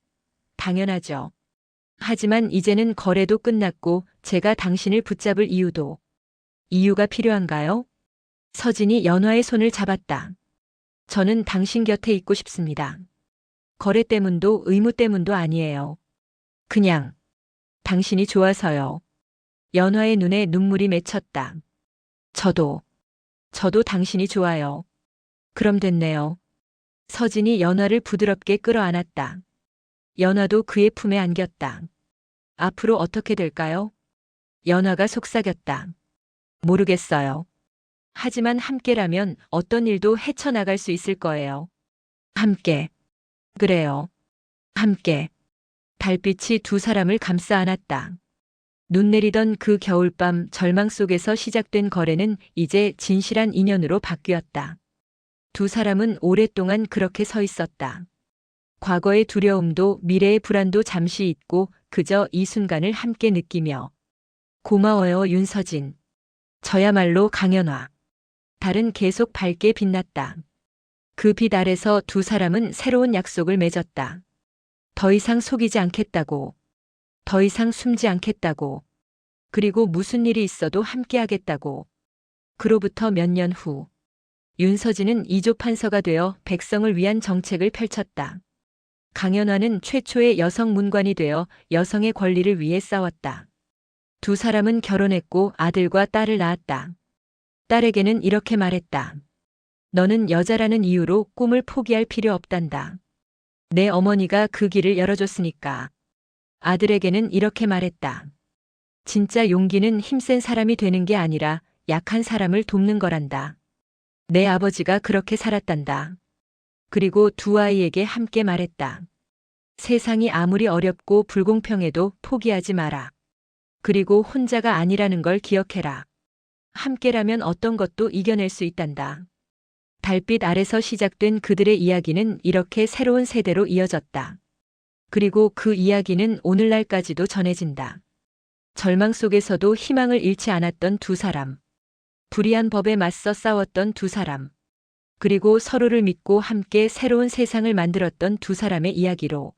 당연하죠. 하지만 이제는 거래도 끝났고 제가 당신을 붙잡을 이유가 필요한가요? 서진이 연화의 손을 잡았다. 저는 당신 곁에 있고 싶습니다. 거래 때문도 의무 때문도 아니에요. 그냥 당신이 좋아서요. 연화의 눈에 눈물이 맺혔다. 저도 당신이 좋아요. 그럼 됐네요. 서진이 연화를 부드럽게 끌어안았다. 연화도 그의 품에 안겼다. 앞으로 어떻게 될까요? 연화가 속삭였다. 모르겠어요. 하지만 함께라면 어떤 일도 헤쳐나갈 수 있을 거예요. 함께. 그래요. 함께. 달빛이 두 사람을 감싸 안았다. 눈 내리던 그 겨울밤 절망 속에서 시작된 거래는 이제 진실한 인연으로 바뀌었다. 두 사람은 오랫동안 그렇게 서 있었다. 과거의 두려움도 미래의 불안도 잠시 잊고 그저 이 순간을 함께 느끼며. 고마워요, 윤서진. 저야말로 강연화. 달은 계속 밝게 빛났다. 그 빛 아래서 두 사람은 새로운 약속을 맺었다. 더 이상 속이지 않겠다고. 더 이상 숨지 않겠다고. 그리고 무슨 일이 있어도 함께 하겠다고. 그로부터 몇 년 후. 윤서진은 이조 판서가 되어 백성을 위한 정책을 펼쳤다. 강연화는 최초의 여성 문관이 되어 여성의 권리를 위해 싸웠다. 두 사람은 결혼했고 아들과 딸을 낳았다. 딸에게는 이렇게 말했다. 너는 여자라는 이유로 꿈을 포기할 필요 없단다. 내 어머니가 그 길을 열어줬으니까. 아들에게는 이렇게 말했다. 진짜 용기는 힘센 사람이 되는 게 아니라 약한 사람을 돕는 거란다. 내 아버지가 그렇게 살았단다. 그리고 두 아이에게 함께 말했다. 세상이 아무리 어렵고 불공평해도 포기하지 마라. 그리고 혼자가 아니라는 걸 기억해라. 함께라면 어떤 것도 이겨낼 수 있단다. 달빛 아래서 시작된 그들의 이야기는 이렇게 새로운 세대로 이어졌다. 그리고 그 이야기는 오늘날까지도 전해진다. 절망 속에서도 희망을 잃지 않았던 두 사람. 불의한 법에 맞서 싸웠던 두 사람. 그리고 서로를 믿고 함께 새로운 세상을 만들었던 두 사람의 이야기로